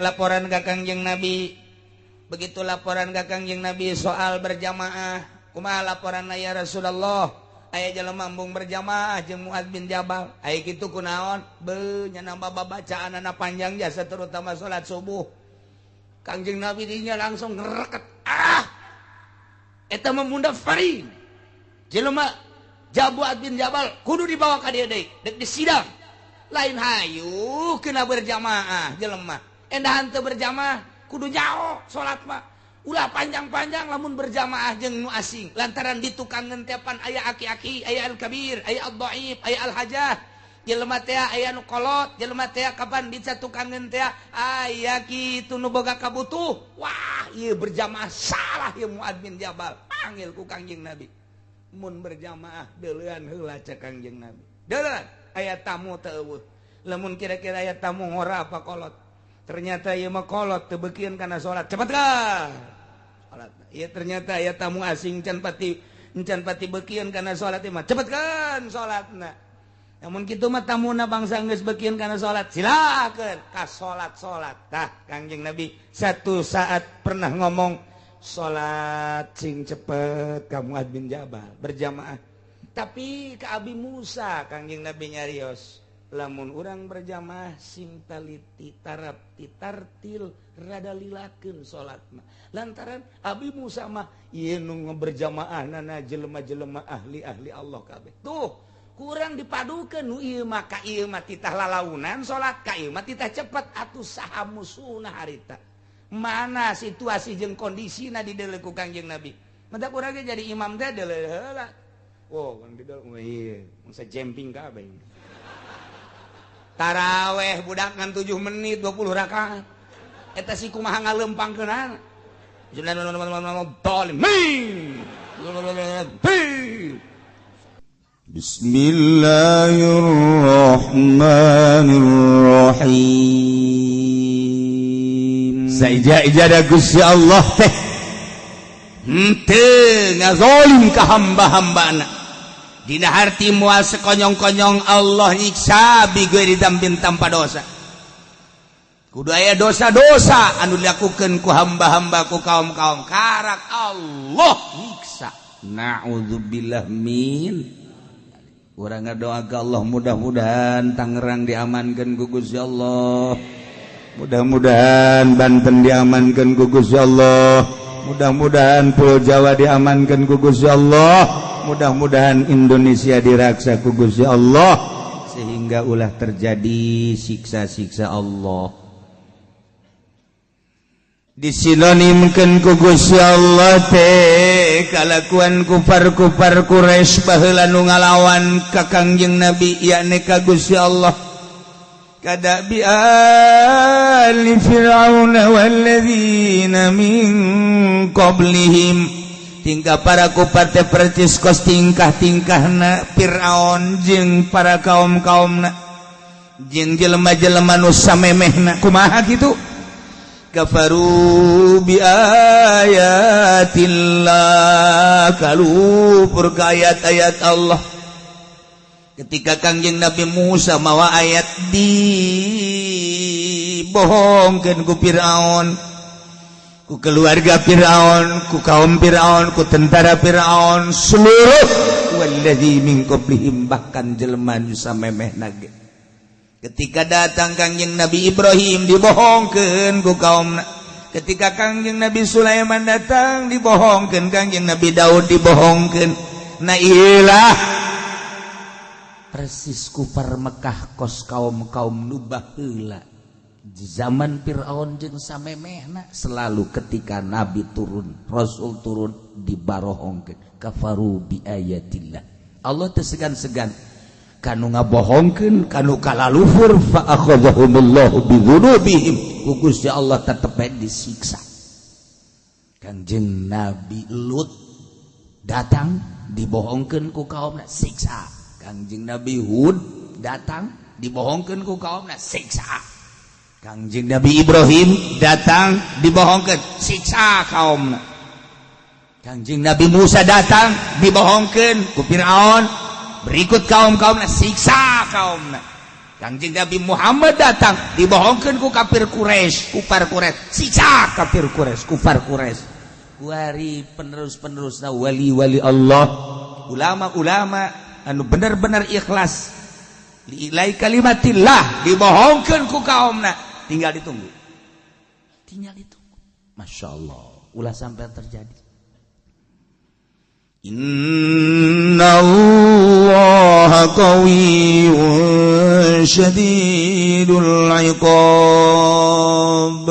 laporan ka Kangjeng Nabi. Begitu laporan ka Kangjeng Nabi soal berjamaah. Kumaha laporan ya Rasulullah? Aya jelema embung berjamaah jeung Muad bin Jabal. Aya kitu kunaon? Beu nya nambah babacaanna panjang jasa terutama salat subuh. Kangjeng Nabi dinya langsung ngereket. Eta memunda faring. Jelema Muad bin Jabal kudu dibawa ka dieu deui, dek disidang. Lain hayu kena berjamaah jelema endahan teu berjamaah kudu jauh salat mah ulah panjang-panjang lamun berjamaah jeung nu asing lantaran di tukang ngentepan aya aki-aki aya al-kabir aya ad-dhaif aya al-hajah jelema teh aya nu kolot jelema teh kapan di tukang ngentea aya kitu nu boga kabutuh wah ieu berjamaah salah ieu Muad bin Jabal panggil ku Kangjeng Nabi mun berjamaah deuleuan heula cek Kangjeng Nabi deuleuan aya tamu teu lamun kira-kira aya tamu ngora apa kolot ternyata ieu mah kolot teu beukieun kana salat cepatkan salat ieu ternyata aya tamu asing can pati beukieun kana salat ieu mah cepatkan salatna namun kitu mah tamuna bangsa geus beukieun kana salat silakeun ka salat tah Kangjeng Nabi satu saat pernah ngomong salat sing cepet ka Muad bin Jabal berjamaah. Tapi ke Abi Musa Kangjeng Nabi nyarios lamun urang berjamaah sing taliti tarapti tartil rada lilakeun salatna lantaran Abi Musa mah ieu nu berjamaahnana jelema-jelema ahli Allah kabeh tuh kurang dipadukeun nu ieu mah ka ieu mah titah lalaunan salat ka ieu mah titah cepet atuh saha musuhna harita mana situasi jeung kondisina di deuleu ku Kangjeng Nabi mentak urang ge jadi imam teh deuleu heula. Oh, kan tidak, bisa jumping ke apa ini? Taraweh budak kan 7 menit 20 rakaat. Eta si kumaha ngalempangkeunana. Bismillahirrahmanirrahim. Saija-ija Gusti Allah teh henteu ngazolim ka hamba-hambana. Dina harti moal sekonyong-konyong Allah nyiksa bigeuri dambin tanpa dosa. Kudu aya dosa-dosa anu dilakukeun ku hamba-hamba ku kaum-kaum karak Allah nyiksa. Nauzubillah min. Urang ngadoa ka Allah mudah-mudahan Tangerang diamankeun ku Gusti Allah. Mudah-mudahan Banten diamankeun ku Gusti Allah. Mudah-mudahan Pulau Jawa diamankan ku Gusti Allah. Mudah-mudahan Indonesia diraksa ku Gusti Allah sehingga ulah terjadi siksa-siksa Allah. Disinonimkeun ku Gusti Allah teh kalakuan kufar-kufar Quraisy baheula nu ngalawan ka Kangjeng Nabi yakni ka Gusti Allah. Kada bi ali fir'aun walladzina min qablihim tingkah para kufar teh percis kos tingkah-tingkahna Firaun jeung para kaum-kaumna jeung jelema-jelema nu samemehna kumaha kitu kafaru bi ayatillah kalupur ka ayat-ayat Allah. Ketika Kangjeng Nabi Musa mawa ayat dibohongkeun ku Firaun, ku keluarga Firaun, ku kaum Firaun, ku tentara Firaun, seluruh walladzi min qablihim bahkan jelema nu samemehna ge. Ketika datang Kangjeng Nabi Ibrahim dibohongkeun ku kaumna. Ketika Kangjeng Nabi Sulaiman datang dibohongkeun, Kangjeng Nabi Daud dibohongkeun. Nah iyalah persis kufar Mekah kos kaum-kaum nu baheula di zaman Firaun jeung samemehna selalu ketika Nabi turun Rasul turun dibarohongkeun kafaru bi ayatillah. Allah teu segan-segan kanu ngabohongkeun kanu kalalufur fa akhadhahumullahu bi dzunubihim ku Gusti Allah tetep disiksa. Kangjeng Nabi Lut datang dibohongkeun ku kaumna siksa. Kangjeng Nabi Hud datang dibohongkeun ku kaumna siksa. Kangjeng Nabi Ibrahim datang dibohongkeun siksa kaumna. Kangjeng Nabi Musa datang dibohongkeun ku Firaun berikut kaum-kaumna siksa kaumna. Kangjeng Nabi Muhammad datang dibohongkeun ku kafir Quraisy, kufar Quraisy, sicak kafir Quraisy, kufar Quraisy. Kuari penerus-penerusna wali-wali Allah, ulama-ulama anu bener-bener ikhlas lillahi kalimatillah dibohongkeun ku kaumna, tinggal ditunggu. Masya Allah, ulah sampai terjadi. Innallaha qawiyyun syadidul iqab.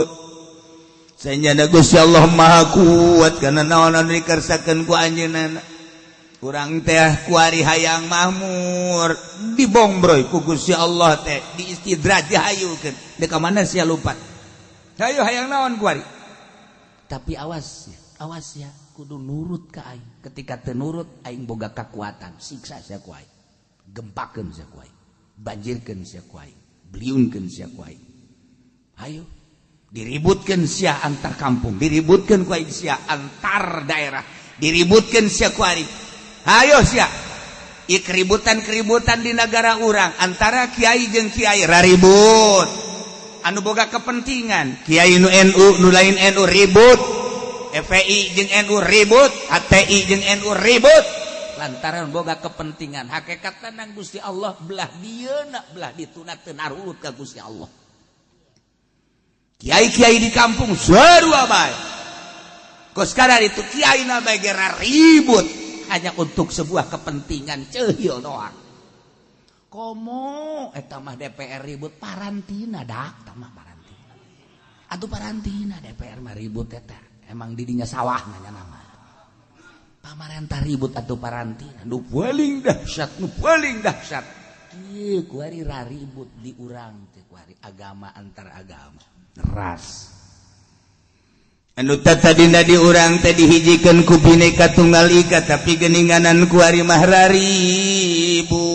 Sanyana Gusti Allah maha kuat kana naon anu dikersakeun ku anjeunna. Urang teh kuari hayang makmur dibombroy ku Gusti Allah teh diistidraj dihayukeun. Deuk ka mana sia lupa. Hayu hayang naon kuari. Tapi awas ya, kudu nurut ka aing. Ketika teu nurut aing boga kakuatan, siksa sia ku aing. Gempakeun sia ku aing. Banjirkeun sia ku aing. Bliunkeun sia ku aing. Hayu diributkeun sia antar kampung, diributkeun ku aing sia antar daerah, diributkeun sia ku aing. Hayo sia. Ieu keributan-keributan di negara urang antara kiai jeung kiai raribut. Anu boga kepentingan, kiai nu NU nu lain NU ribut, FPI jeung NU ribut, HTI jeung NU ribut lantaran boga kepentingan. Hakikatna nang Gusti Allah belah dieuna belah dituna teu narulut ka Gusti Allah. Kiai-kiai di kampung sarua bae kos kadar itu kiai na bae geura ribut hanya untuk sebuah kepentingan ceuhil doang. Komo eta mah DPR ribut parantina dak tamah parantina. Atuh parantina DPR mah ribut eta. Emang didinya sawah nanya nama. Pamarentah ribut atuh parantina. Nu paling dahsyat, Ieu kuari raribut di urang teh kuari agama antar agama. Ras. Anu tadina di urang teh dihijikeun ku Bhinneka Tunggal Ika tapi geuninganan kuari mah raribut.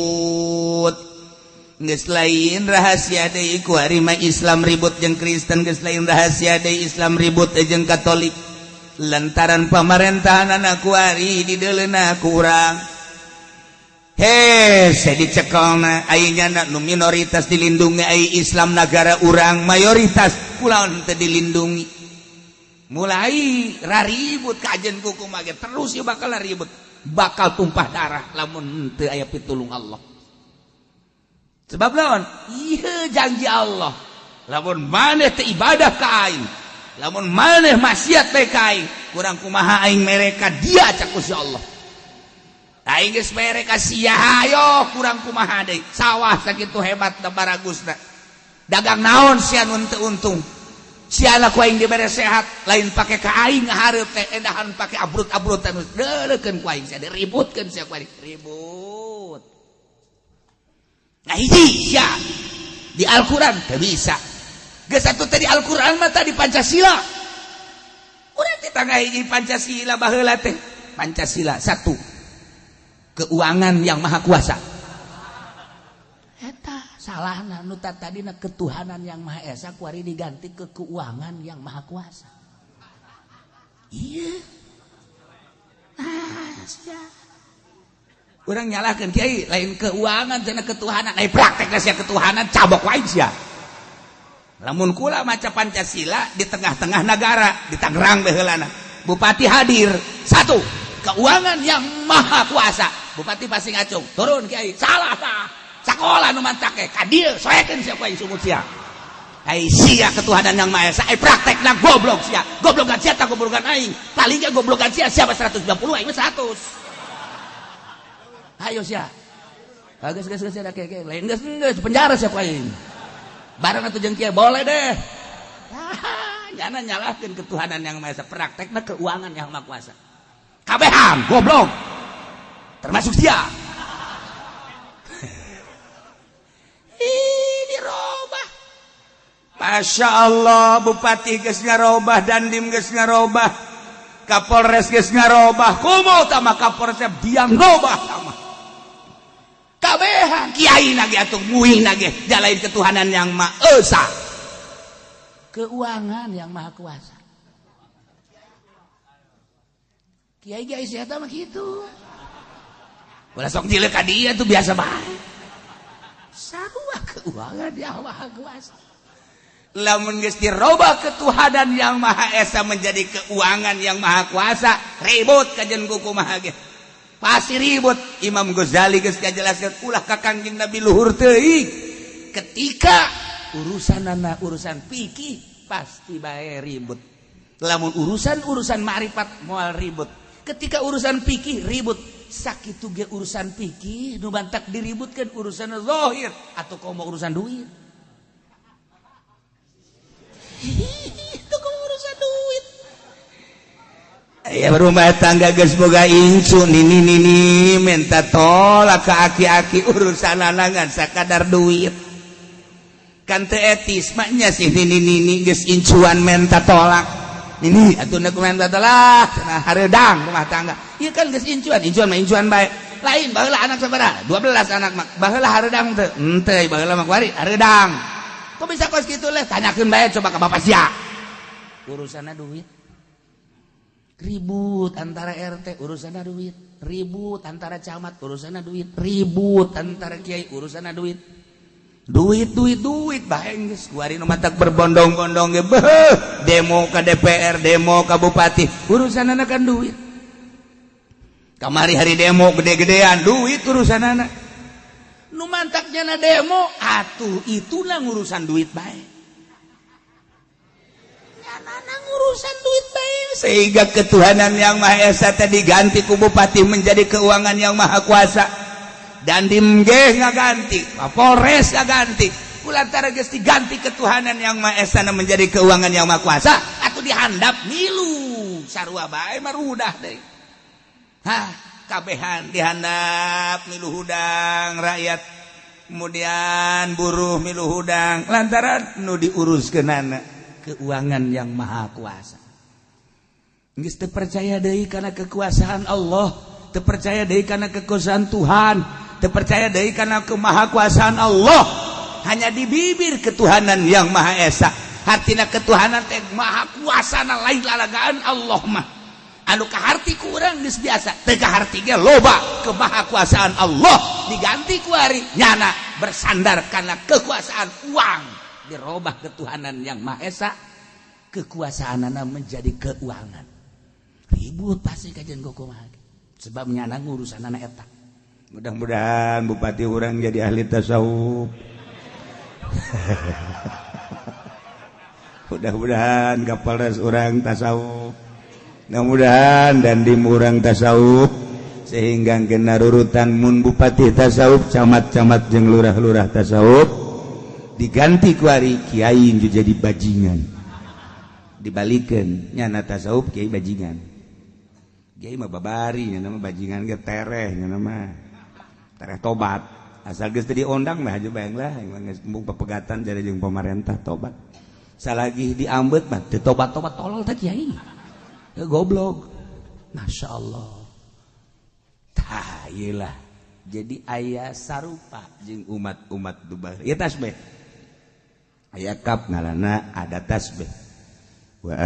Geus lain rahasia deui kuari mah Islam ribut jeung Kristen, geus lain rahasia deui Islam ribut jeung Katolik. Lantaran pamarentahanna kuari dideuleuna ku urang. Saya dicekelna ayeuna nu minoritas dilindungi ai Islam negara urang mayoritas kulaon teu dilindungi. Mulai raribut kajen kuku mage terus ya bakal ribut, bakal tumpah darah lamun teu aya pitulung Allah. Sebab naon? Ieu janji Allah. Lamun maneh teu ibadah ka aing, lamun maneh maksiat bae ka aing, kurang kumaha aing mereka dia cak Gusti Allah. Aing geus mereka sia hayo kurang kumaha deui. Sawah sakitu hebatna baragusna. Dagang naon sia nu teu untung. Siana ku aing dibere sehat, lain pake ka aing ngahareup teh endahan pake abrut-abrutan deuleukeun ku aing sia diributkeun sia ku aing ribut. Nah hiji sia di Al-Qur'an teu bisa. Geus atuh teh di Al-Qur'an mah tadi Pancasila. Urang teh tangga hiji Pancasila baheula teh. Pancasila satu. Keuangan yang maha kuasa. Eta salahna nu tadina ketuhanan yang maha esa kuari diganti ke keuangan yang maha kuasa. Iya. Urang nyalahkeun kiai lain keuangan cenah ketuhanan, ai praktekna sia ketuhanan cabok wae sia. Lamun kula maca Pancasila di tengah-tengah negara di Tangerang baheulana. Bupati hadir, satu, keuangan yang maha kuasa. Bupati Pasing Acung turun kiai salah tah sakola nu mantake ka dieu soekeun sia ku aing sumut sia ai sia ketuhanan yang maha esa ai praktekna goblok sia goblokan sia tah goblokan aing palingnya goblokan sia siapa 190 aing 100 ayo sia geus sia da keke lain geus penjara sia ku aing bareng atuh jeung kieu boleh deh nyana nyalahkeun ketuhanan yang maha esa praktekna keuangan yang maha kuasa kabehang goblok termasuk dia. Ini robah. Masya Allah, Bupati geus ngarobah, Dandim geus ngarobah, Kapolres geus ngarobah, kumaha tama Kapolres biang robah tama. Kabehang kiai nage atuh muing nage jalain ketuhanan yang Maha Esa. Keuangan yang Maha Kuasa. Kiai-kiai sia tah mah kitu. Ulah sok jileuk ka dieu tuh biasa bae. Sarua keuangan yang maha kuasa. Lamun geus dirobah ketuhanan yang maha esa menjadi keuangan yang maha kuasa, ribut kajen kumaha ge. Pasti ribut. Imam Ghazali geus ngajelaskeun ulah ka Kangjeng Nabi luhur teuing. Ketika urusan fikih pasti bae ribut. Lamun urusan ma'rifat moal ribut. Ketika urusan fikih ribut. Sakitu ge urusan fikih nu bantak diributkeun urusan zahir atau komo urusan duit. Itu kok urusan duit. Ya rumah tangga geus boga incu nini minta tolak ke aki-aki urusan lanangan sakadar duit. Kan teu etis maknya sih nini geus incuan minta tolak. Ini atuh neuk minta tolak cenah hareudang rumah tangga. Ieu kan geus incuan mah incuan bae. Lain baheula anak sabaraha? 12 anak mah. Baheula hareudang teu? Henteu baheula mah kuari hareudang. Kok bisa kos gitu leh? Tanyakeun bae coba ke bapak sia. Urusanna duit. Ribut antara RT urusanna duit. Ribut antara camat urusanna duit. Ribut antara kiai urusanna duit. Duit bae geus kuari nu matak berbondong-bondong ge beuh. Demo ka DPR, demo ka bupati, urusanana kan duit. Kamari hari demo gede-gedean duit urusanana. Nu mantaknya na demo atuh itulah ngurusan duit bae. Nyanana ngurusan duit bae sehingga ketuhanan yang maha esa tadi diganti ku bupati menjadi keuangan yang maha kuasa. Dandim ge ngaganti, Kapolres ngaganti. Kulantaran geus diganti ketuhanan yang maha esa menjadi keuangan yang maha kuasa atuh dihandap milu sarua bae marudah deui. Kabehan dihandap milu hudang rakyat, kemudian buruh milu hudang lantaran nu diuruskeunana keuangan yang maha kuasa. Geus teu percaya deui kana kekuasaan Allah, teu percaya deui kana kekuasaan Tuhan, teu percaya deui kana kemahakuasaan Allah. Hanya di bibir ketuhanan yang maha esa. Artina ketuhanan teh maha kuasana lain lalagaan Allah mah. Anu kaharti ku urang geus biasa, teu kaharti ge loba kemahakuasaan Allah diganti ku ari nyana bersandar kana kekuasaan uang. Dirobah ketuhanan yang maha esa, kekuasaanana menjadi keuangan. Ribut pasti kajian kumaha. Sebab nyana ngurusanana eta. Mudah-mudahan bupati urang jadi ahli tasawuf. Mudah-mudahan Kapolres urang tasawuf. Mudah-mudahan dan di murang tasawuf sehingga kena urutan mun bupati tasawuf, camat-camat jeung lurah-lurah tasawuf diganti ku ari kiai jadi bajingan. Dibalikeun nyana tasawuf kiai bajingan. Kiai mah babari nyana mah bajingan ge tereh nyana mah. Tereh tobat. Asal geus teu diondang mah aja baeng lah geus embung pepegatan jadi jeung pamarentah tobat. Salagi diambet mah teu tobat-tobat tolol teh kiai. Goblok. Masya Allah. Iyalah. Jadi ayah sarupa jeung umat-umat dubah. Ieu tasbih. Aya kap ngaranna ada tasbih. Wa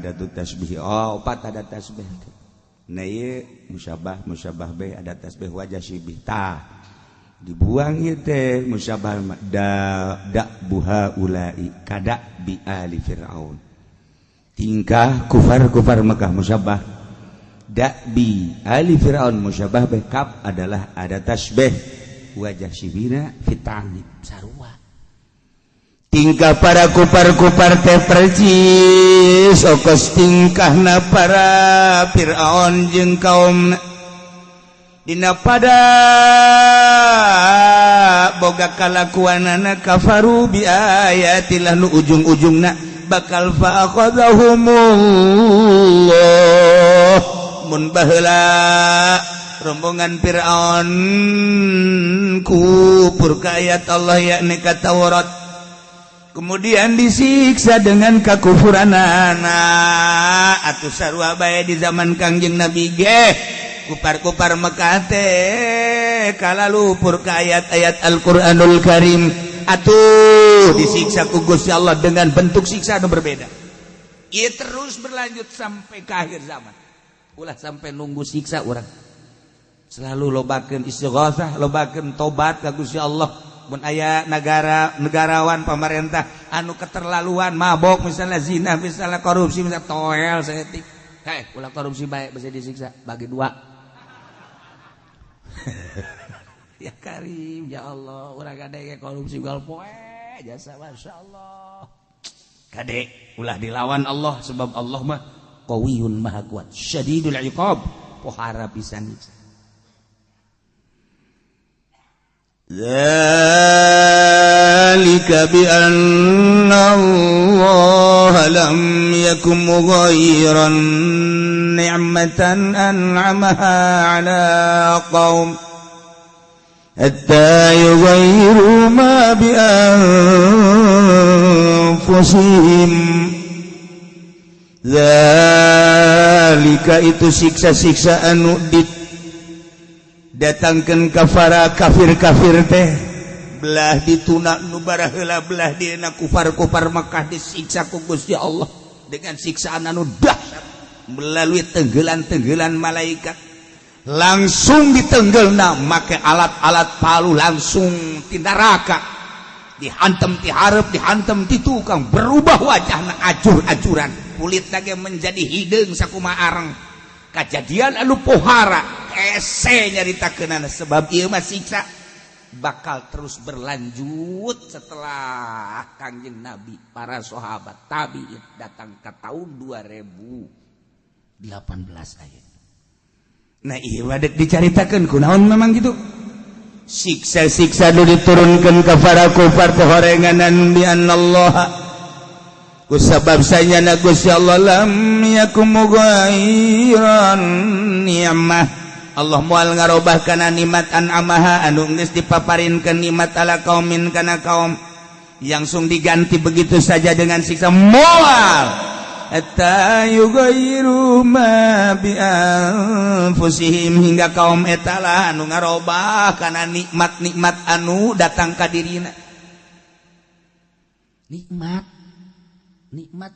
adatu tasbih. Oh, 4 ada tasbih. Nah ieu musyabah be ada tasbih wajah syibih. Dibuang ieu teh musyabah da buha ulai kada bi ali fir'aun. Tingkah kufar Mekah musyabah da'bi ali fir'aun musyabah bekap adalah ada tasbih wajah syibina fitangib sarua. Tingkah para kufar teh percis okos tingkahna para fir'aun jeung kaumna dina pada boga kalakuanana kafaru bi ayatillah nu ujung-ujungna bakal fa'akhadhahumullah mun baheula rombongan Fir'aun kufur ka ayat Allah yakni ka Taurat kemudian disiksa dengan kakufuranana atuh sarua bae di zaman Kangjeng Nabi ge kufar Mekah teh kala lupur ka ayat-ayat Al-Qur'anul Karim atuh disiksa ku Gusti Allah dengan bentuk siksa yang berbeda. Ia terus berlanjut sampai ke akhir zaman. Ulah sampai nunggu siksa orang. Selalu lobakeun istighatsah, lobakeun tobat ka Gusti Allah, mun aya negarawan pemerintah anu keterlaluan mabok misalnya zina misalnya korupsi misalnya toel saeutik ulah korupsi bae bisa disiksa bagi dua. Ya Karim ya Allah urang kade korupsi gal poe jasa masyaallah kade ulah dilawan Allah sebab Allah mah qawiyun maha kuat syadidul iqab pohara pisan dzalika bi anna Allah lam yakum ghairan ni'matan an'amaha 'ala qaum hatta yughayyiru ma bi anfusihim dzalika itu siksa-siksa anu datangkeun ka para kafir-kafir teh belah dituna nu baraheula belah dina kufar-kufar Makkah disiksa ku Gusti Allah dengan siksaan anu dahsyat melalui tenggeulan-tenggeulan malaikat langsung ditenggelna make alat-alat palu langsung ti neraka dihantem ti hareup dihantem ti tukang berubah wajahna acur-acuran kulitna ge menjadi hideung sakumaha areng kajadian anu pohara ese nyaritakeunana sebab ieu mah siksa bakal terus berlanjut setelah Kangjeng Nabi para sahabat tabi'in datang ke tahun 2018 aya. Nah iya wadek dicaritakeun kunaon memang gitu siksa-siksa nu diturunkeun ka para kufar pohorenganan bi anallaha kusabab sanyana Gusti Allah lam yakum ghairan ni'mah Allah moal ngarobah kana nikmat an'amaha anu geus dipaparinkeun nikmat ala qaumin kana kaum langsung diganti begitu saja dengan siksa moal hatta yughayyiru ma bi anfusihim hingga kaum eta lah anu ngarobah kana nikmat-nikmat anu datang ka dirina nikmat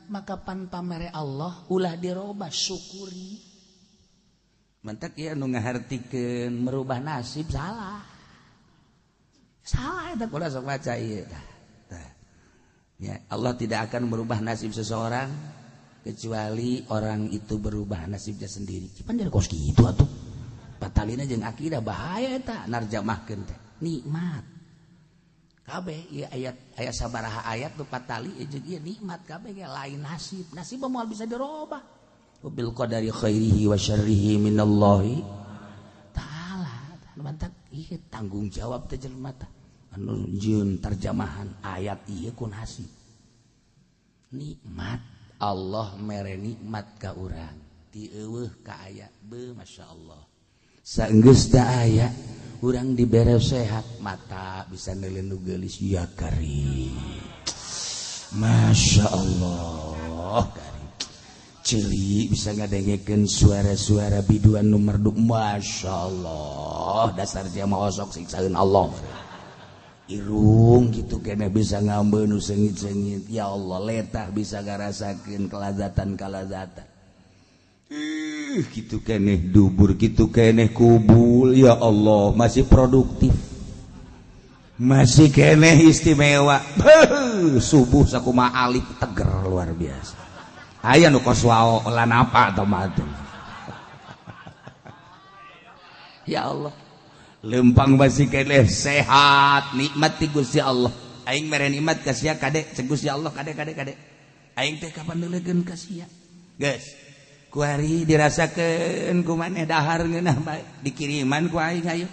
maka pan pamere Allah ulah dirobah syukuri mantak ya anu ngahartikeun merubah nasib salah eta kulah sok maca ieu ya Allah tidak akan merubah nasib seseorang kecuali orang itu berubah nasibnya sendiri. Cipan jadi kos gitu atuh. Patalina jeung akidah bahaya eta narjamahkeun teh. Nikmat. Kabeh ieu ayat sabaraha ayat tu patali jeung ieu nikmat kabeh ge lain nasib. Nasib moal bisa dirobah. Bil qadari khairihi wa syarrihi minallahi taala. Mantap ieu tanggung jawab teh jelema teh. Anu jieun terjemahan ayat ieu ku nasib. Nikmat Allah mere nikmat ka urang ti eueuh ka aya beuh masyaallah saenggeus da aya urang dibere sehat mata bisa neuleun nu geulis ya Karim masyaallah Karim ceuli bisa ngadengekeun suara-suara biduan nu merdu masyaallah dasar jamaah osok siksaeun Allah irung gitu kena bisa ngambil nu sengit-sengit ya Allah letah bisa ngarasakeun kelazatan gitu keneh dubur gitu keneh kubul ya Allah masih produktif masih keneh istimewa subuh sakumaha alif teger luar biasa aya nu kos wao lan apa atau matu ya Allah lempang masih keneh sehat nikmat ti Gusti Allah aing mere nikmat ka sia kade cek Gusti Allah kade aing teh kapan neulekeun ka sia geus ku hari dirasakeun ku maneh dahar ngeunah bae dikiriman ku aing ayo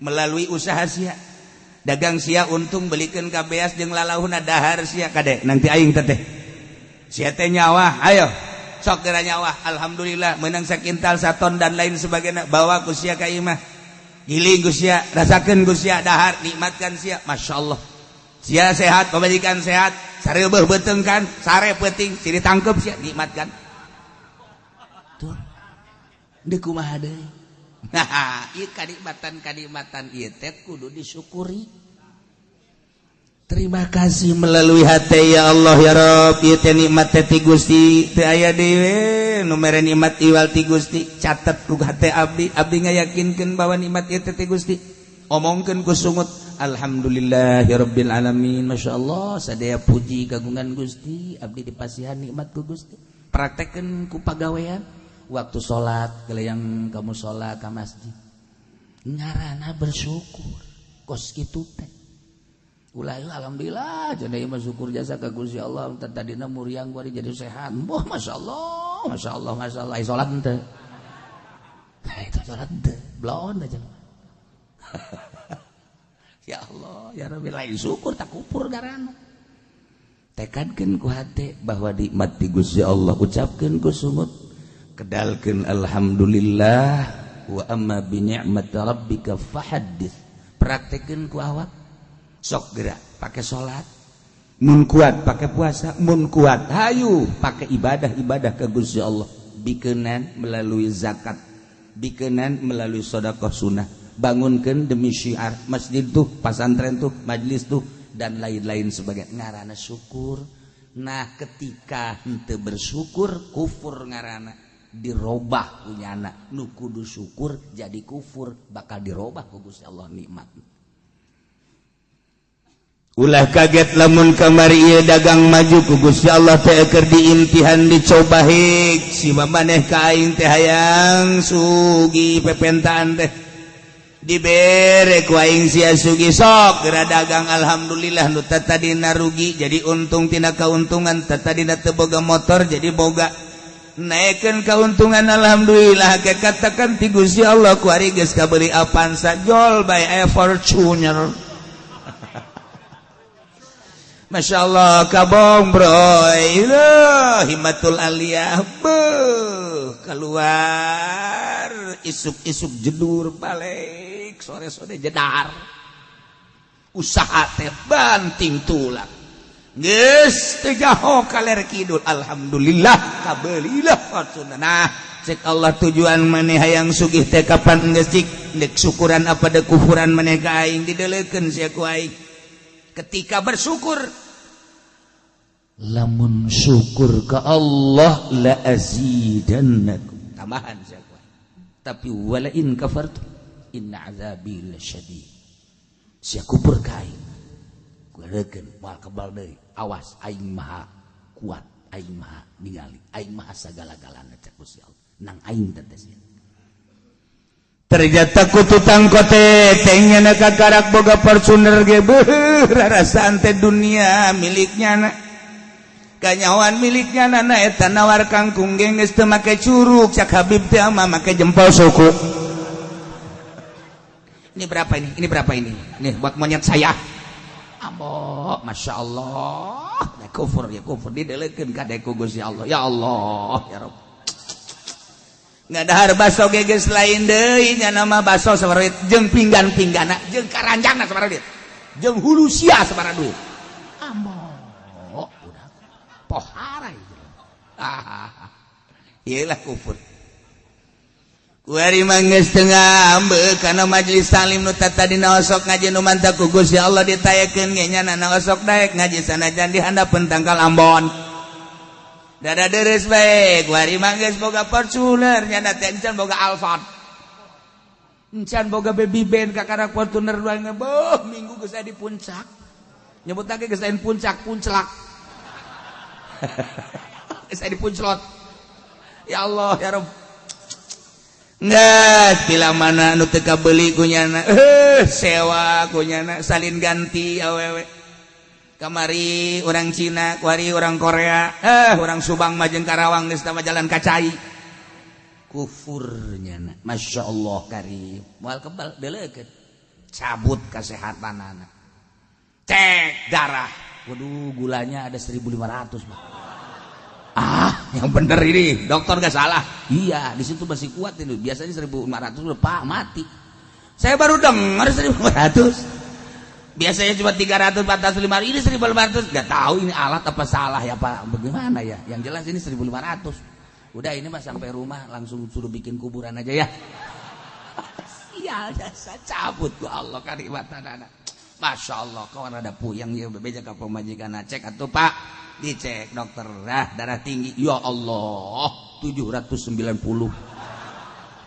melalui usaha sia dagang sia untung belikeun ka beas jeung lalauhna dahar sia kade nanti aing teh sia teh nyawa ayo sok geura nyawa alhamdulillah meunang sakintal saton dan lain sebagainya bawa ku sia ka imah giling Gusya rasakeun Gusya dahar nikmatkan sia masyaallah sia sehat pamajikan sehat sareubeuh beuteung kan sare peuting si ditangkep sia nikmatkan tuh deuk kumaha deui nah ieu kanikmatan ieu teh kudu disyukuri. Terima kasih melalui hati ya Allah ya Rabb ieu teh nikmat teh ti Gusti teu aya dewe nu mere nikmat iwal ti Gusti catet ku hate abdi ngayakinkeun bahwa nikmat ieu teh ti Gusti omongkeun ku sungut Alhamdulillahirabbil alamin. Masyaallah sadaya puji kagungan Gusti abdi dipasihan nikmat ku Gusti. Praktekeun ku pagawean waktu salat geulayang kamu salat ka masjid. Ngaranna bersyukur. Kos kitu teh. Ulah alhamdulillah cenah ieu mah syukur jasa ka Gusti Allah tadina muriang kuari jadi sehat. Wah masyaallah, masyaallah, masyaallah. Ai salat teh. Itu salat teh. Blon aja. Ya Allah, ya Rabbi lain syukur tak kupur garana. Tekadkeun ku hate bahwa nikmat ti Gusti Allah, ucapkeun ku sumut, kedalkeun alhamdulillah wa amma bi ni'mati rabbika fahaddits. Praktekeun ku awak. Sok gerak pakai salat. Mun kuat pakai puasa, mun kuat hayu pakai ibadah-ibadah ke Gusti Allah. Bikeunan melalui zakat, bikeunan melalui sedekah sunnah. Bangunkan demi syiar masjid tuh, pasantren tuh, majlis tuh, dan lain-lain sebagainya. Ngaranna syukur. Nah ketika henteu bersyukur kufur ngaranna, dirobah kunyana. Nu kudu syukur jadi kufur, bakal dirobah ku Gusti Allah nikmat. Ulah kaget lamun kamari ieu dagang maju ku Gusti Allah teh keur diimtihan dicoba hik si maneh ka aing teh hayang sugi pepentaan teh. Dibere ku aing sia sugi sok geura dagang alhamdulillah nu tadina rugi jadi untung tina kauntungan tadina teu boga motor jadi boga naikeun kauntungan alhamdulillah ke katakan ti Gusti Allah ku ari geus kabeli Avanza jol by a Fortuner. Masyaallah kabong bro himatul aliyah keluar isuk-isuk jedur balik sore-sore jedar usaha teh banting tulang geus teu jaho kaler kidul alhamdulillah kabelilah Fortuner. Nah cek Allah tujuan maneh hayang sugih teh kapan geus cik dek syukuran apa dek kufuran maneh ka aing dideleukeun sia ku aing. Ketika bersyukur, lamun syukur ke Allah la azidannakum, tambahan siapa. Tapi wala in kafartum inna azabi lasyadid. Sia kufur ka aing, kurekeun moal kebal deui. Awas aing maha kuat, aing maha ningali, aing maha sagala-galana cek Gusti Allah. Nang aing teh sia. Ternyata ku tutang kote tengnya kakarak boga Fortuner ge beuh rarasaan teh dunia miliknya na kanyawan miliknya na eta nawar kangkung ge geus teu make curug cak Habib teh mah make jempol suku. Ini berapa ini? Ini berapa ini? Nih buat monyet saya. Ambo, masyaallah. Kufur ya kufur dideleukeun ka deku Gusti Allah. Ya Allah, ya Rabb. Ngadahar baso geges lain deui nya nama baso sabaraha duit jeung pinggan-pinggana jeung karanjangna sabaraha duit jeung hulu sia sabaraha duit ambo udah pohara itu iyalah kufur kuari manggeus teu ngambeuk kana majelis salim nu tadina osok ngaji nu mantap ku Gusti Allah ditayakeun ge nya na osok daek ngaji sanajan di handapeun tangkal Ambon. Dada deres baik, wari mangges boga Fortuner, nyana teh encan boga Alphard, encan boga baby band kakarak Fortuner doang boh minggu geus di puncak, nyebut lagi geus di puncak, punclak, geus di punclot, ya Allah ya Rabb, nggak pila mana nu teu kabeli ku nyana, sewa ku nyana, salin ganti awewe. Kamari orang Cina, kuari orang Korea, orang Subang Majeng Karawang geus tama jalan kacai. Kufurnya na. Masya Allah karim. Moal kebal deleukeun. Cabut kesehatanana. Cek darah. Waduh, gulanya ada 1.500, Pak. Yang bener ini, dokter gak salah. Iya, di situ masih kuat itu. Biasanya 1.500 udah Pak mati. Saya baru dengar 1.500. Biasanya cuma 300, 400, 500, ini 1.500. Gak tahu ini alat apa salah ya Pak. Bagaimana ya? Yang jelas ini 1.500. Udah ini mah sampai rumah langsung suruh bikin kuburan aja ya. Iya, jasa cabut ku Allah karimatan anak. Masya Allah, kawan ada puyang ya bebeja ka pemajikan cek atuh Pak. Dicek dokter, darah tinggi. Ya Allah, 790.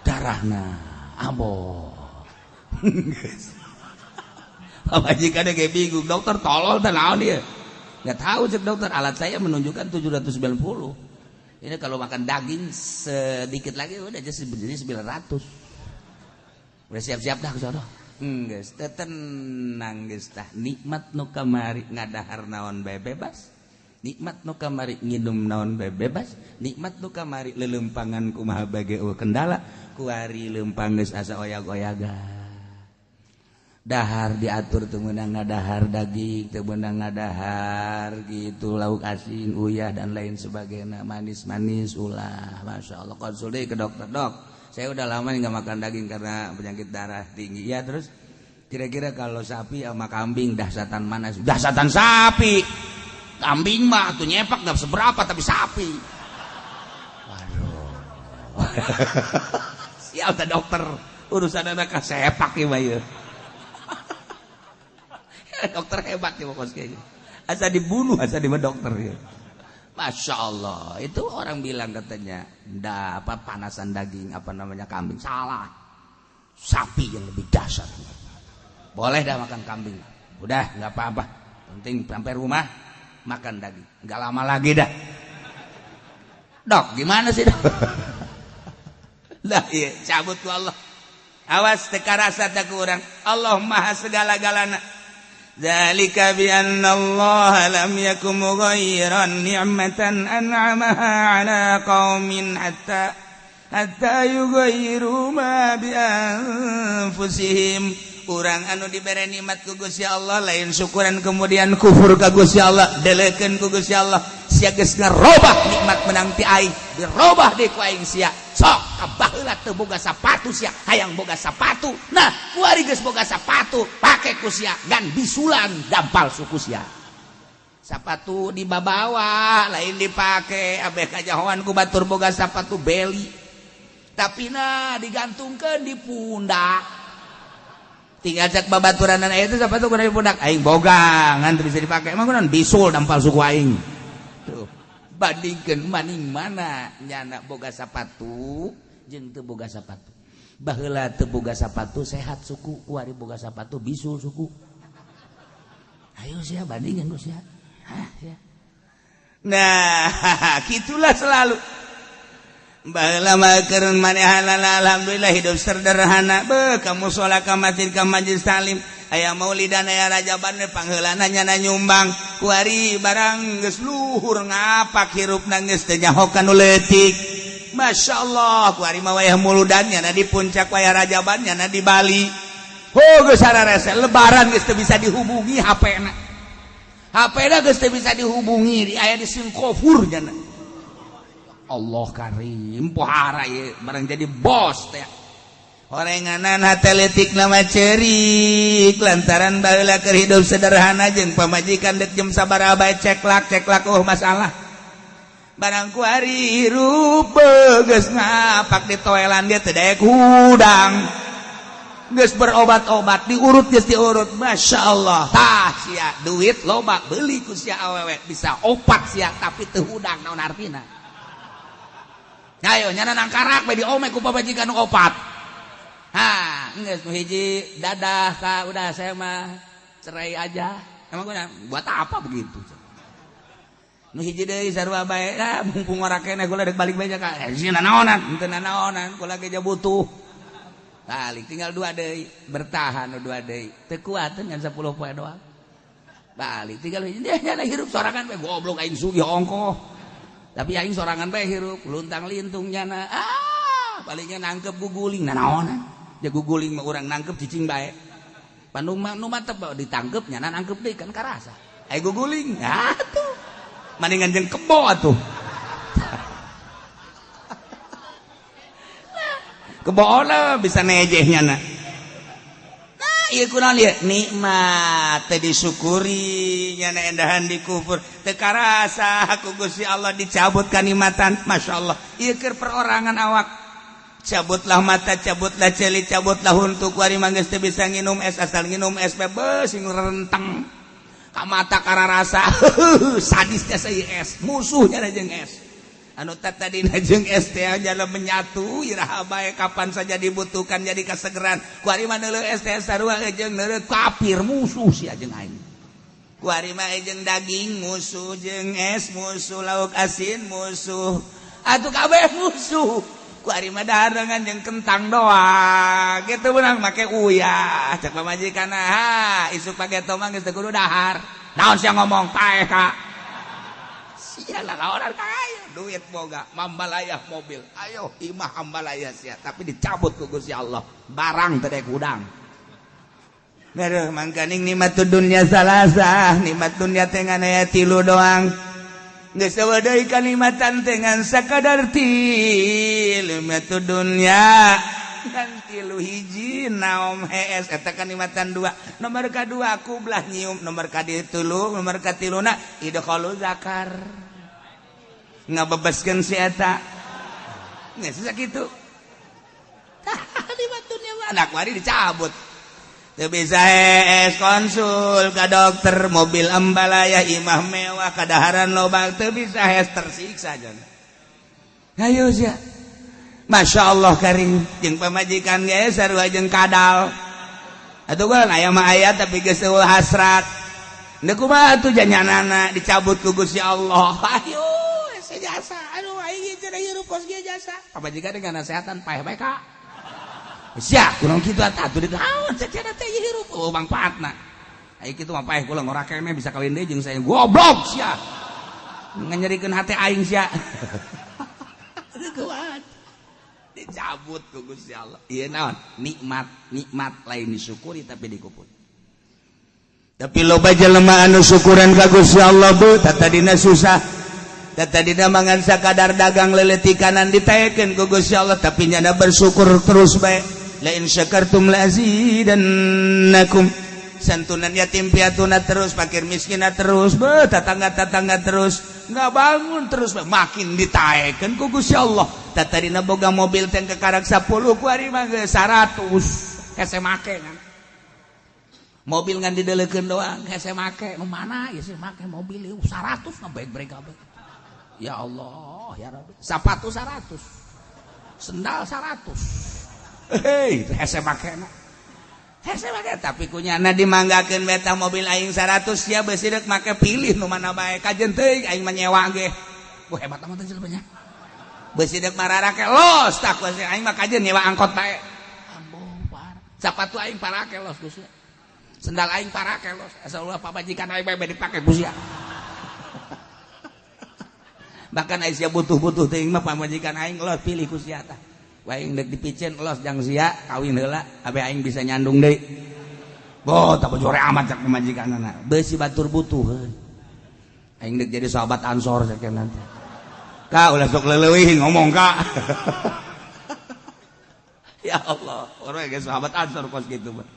Darahna ambo. Pamajikan kayak bingung, dokter tolol naon dia. Nggak tahu cek dokter, alat saya menunjukkan 790. Ini kalau makan daging sedikit lagi udah jadi 900. Udah siap-siap dah ke sono. Geus tenang geus tah. Nikmat nu kamari ngadahar naon bae bebas. Nikmat nu kamari nginum naon bae bebas. Nikmat nu kamari lelempangan kumaha bage kendala. Kuari lempang geus asa oyag-oyagan. Dahar diatur teu meunang ngadahar daging, teu meunang ngadahar gitu lauk asin, uyah dan lain sebagainya, manis-manis ulah. Masya Allah, konsul deh ke dokter. Dok, saya udah lama nggak makan daging karena penyakit darah tinggi. Ya terus kira-kira kalau sapi sama kambing dahsyatan mana? Dahsyatan sapi. Kambing mah tuh nyepak nggak seberapa tapi sapi. Waduh. Sial ta dokter, urusan anak sepak ya bayu. Dokter hebat ya pokoknya kayak gitu. Asa dibunuh, asa di dokter ya. Masya Allah, itu orang bilang katanya, panasan daging apa namanya kambing, salah. Sapi yang lebih dahsyat. Boleh dah makan kambing, udah nggak apa-apa. Penting sampai rumah makan daging, nggak lama lagi dah. Dok, gimana sih dok? Lah iya, cabut ku Allah. Awas teka rasa tak kurang. Allah maha segala-galana. Dzalika bi anna Allah lam yakum mughayyiran ni'matan an'amaha 'ala qaumin hatta yughayyiru ma bi anfusihim. Urang anu dibere nikmat ku Gusti Allah lain syukuran kemudian kufur ka Gusti Allah, delekeun ku Gusti Allah, sia geus ngarobah nikmat menang ti aing, dirobah deui ku aing sia. Sok kabaheula teu boga sapatu sia, hayang boga sapatu. Nah, kuari geus boga sapatu, pake ku sia gan bisulan dampal suku sia. Sapatu dibabawa, lain dipake, abeh kajahoan ku batur boga sapatu beli. Tapi nah digantungkeun di pundak. Tinggal cek babaturan itu sepatu kudu di pundak. Aing boga, ngan bisa dipakai. Emang kunaon bisul dampal suku aing. Tuh. Bandingkeun maning mana nyana boga sapatu jeung teu boga sapatu. Baheula teu boga sapatu sehat suku, kuari boga sapatu bisul suku. Ayo sia bandingkeun ku sia. Ya. Nah, gitulah selalu. Baheula mah keur manehanana alhamdulillah hidup sederhana. Beuh kamu sholat ka masjid ka majelis taklim, aya maulidan aya rajaban pangheulana nyana nyumbang. Kuari barang geus luhur ngapak hirupna geus teu nyaho ka nu leutik. Masyaallah kuari mah wayah muludan nyana di puncak, wayah rajaban nyana di Bali. Oh geus sararese lebaran geus teu bisa dihubungi HP-na. HP-na geus teu bisa dihubungi, aya di Singapura nyana. Allah karim pohara ya barang jadi bos teh orenganan hateletik nama cerik lantaran baheula keur hidup sederhana jeung pamajikan dek jam sabaraha bae ceklak masalah barang kuari hirup geus ngapak di toelan dia teu daek hudang geus berobat-obat diurut geus diurut masyaallah tah sia duit loba beuli ku sia awewe bisa opat sia tapi teu hudang naon artina. Ayo nyana nangkarak bae diome ku pamajikan opat. Ha, geus nu hiji dadah ka udah saya mah cerai aja. Emang gua buat apa begitu? Nu hiji deui sarua bae, mumpung ora keneh kula dek balik bae ka. Sieun naonan, henteu naonan, kula ge butuh. Balik tinggal 2 deui, bertahan 2 deui. Teu kuat ngan 10 poe doang. Balik tinggal hiji dia nyana hirup sorangan bae goblok aing sugih ongkoh. Tapi aing sorangan bae hirup luntang lintung nyana palingnya nangkep guguling naonan ya guguling mah urang nangkep cicing bae Bandung mah nu mantep ditangkep nyana nangkep deui kan karasa aya guguling atuh mendingan jeung kebo atuh keboona bisa nejeh nyana. Ieu kunaon ieu nikmat teh disyukuri nyana endahan dikufur teu karasa ku Gusti Allah dicabut kanikmatan masyaallah ieu keur perorangan awak cabutlah mata cabutlah ceuli cabutlah huntu kuari mah geus teu bisa nginum es asal nginum es bebes sing renteng ka mata kararasa sadisnya saya es musuhnya jeung es anu tadi jeung ST jalan menyatu iraha bae kapan saja dibutuhkan jadi kasegeran ku ari mah neuleuh ST sarua jeung neuleuh kafir musuh sia jeung aing ku ari mah jeung daging musuh jeung es musuh lauk asin musuh atuh kabeh musuh ku ari mah daharengan jeung kentang doang gitu beunang make uyah cek pamajikanna ha isuk pake tomang geus teu kudu dahar naon sia ngomong paeh ka sia lawan kaya duit boga mambalayah mobil ayo imah mambalayah sia tapi dicabut ku Gusti Allah barang teu dek udang beureuh mangkaning nikmatud dunya salasa nikmat dunya teh ngan aya 3 doang geus eueuh deui kanikmatan teh ngan sakadar nikmatud dunya kan 3 hiji naom hees eta kanikmatan 2 nomor kadua aku belah nyium nomor kaditulu nomor katiluna idkhalu zakar ngabebaskeun si eta geus sakitu nikmatun nya anak wari dicabut teu bisa hees konsul ka dokter mobil ambalayah imah mewah kadaharan lobang teu bisa hees tersiksa jangan ayo sia Masya Allah karing jeung pamajikan ge sarua jeung kadal atuh kan aya mah aya tapi geus eueuh hasrat da kumaha atuh janyanana dicabut ku Gusti Allah ayo ese jasa aduh aing cenah hirup kos ge jasa pamajikan dengan nasehatan paeh bae ka sia kunaon kitu atuh ditaon cenah teh hirup oh mangpaatna ai kitu mah paeh kula ngora keneh bisa kawin deui jeung saya goblok sia nganyerikeun hate aing sia kuat dicabut ku Gusti Allah ieu naon nikmat lain disyukuri tapi dikuput tapi loba jelema anu syukuran ka Gusti Allah bu tatadina susah tatadina mangan sakadar dagang leuleutik kanan ditaekeun ku Gusti Allah tapi nyana bersyukur terus bae la in syakartum la azidannakum santunan yatim piatuna terus fakir miskinna terus be tatangga terus nggak bangun terus makin ditaekeun ku Gusti Allah tatadina boga mobil teh kekarak 10 ku ari mah geus 100 hese make kan mobil ngan dideleukeun doang hese make nu mana ieu sih make mobil ieu 100 na baik-baik kabeh ya Allah ya Rabbi sapatu 100 sendal 100 hei hese make na hese make tapi kunyana dimanggakeun beta mobil aing 100 sia beusi deuk make pilih nu mana bae kajen teuing aing mah nyewa ge wah hebat amat teh jelema nya beusi deuk mararake los tak aing mah kajen nyewa angkot bae ambo par sapatu aing parake los Gusti sendal aing parake los asa ulah pamajikan aing bae dipake Gusti bahkan aing sia butuh-butuh teuing mah pamajikan aing los pilih Gusti tah aing deuk dipicen los jang sia kawin heula abe aing bisa nyandung deui boh tak bojore amat cak pamajikanana beusi batur butuh aing deuk jadi sahabat ansor sakeun nanti ka ulah sok leuleuwih ngomong ka ya Allah orang ge sahabat ansor kos kitu mah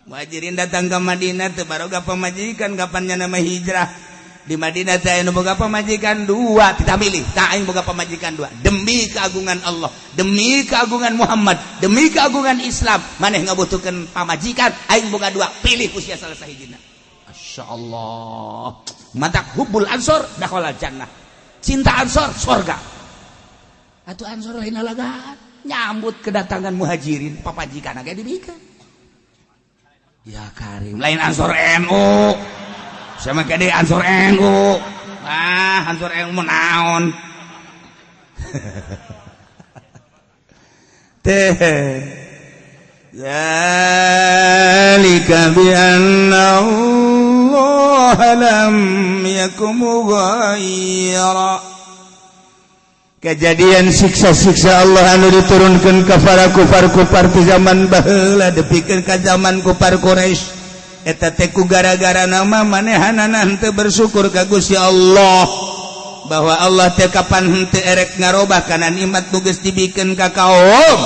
muhajirin datang ke Madinah teu baroga pamajikan kapan nama hijrah di Madinah teh anu boga pamajikan 2 kita milih tah aing boga pamajikan 2 demi keagungan Allah demi keagungan Muhammad demi keagungan Islam maneh ngabutuhkeun pamajikan aing boga 2 pilih ku sia salah sahijina masyaallah matak hubbul ansor dakhala jannah cinta ansor surga atuh ansor lain lalagaan nyambut kedatangan muhajirin papajikan ge dibikeun ya karim lain ansor NU sama kade ansor NU ansor NU naon teh zalika bi anna Allah lam yakum ghaira kejadian siksa-siksa Allah anu diturunkeun ka para kufar-kufar di zaman baheula depikeun ka zaman kufar Quraisy eta teh ku gara-gara nama manehanana henteu bersyukur ka Gusti Allah bahwa Allah teh kapan henteu erek ngarobah kana nikmat nu geus dibikeun ka kaum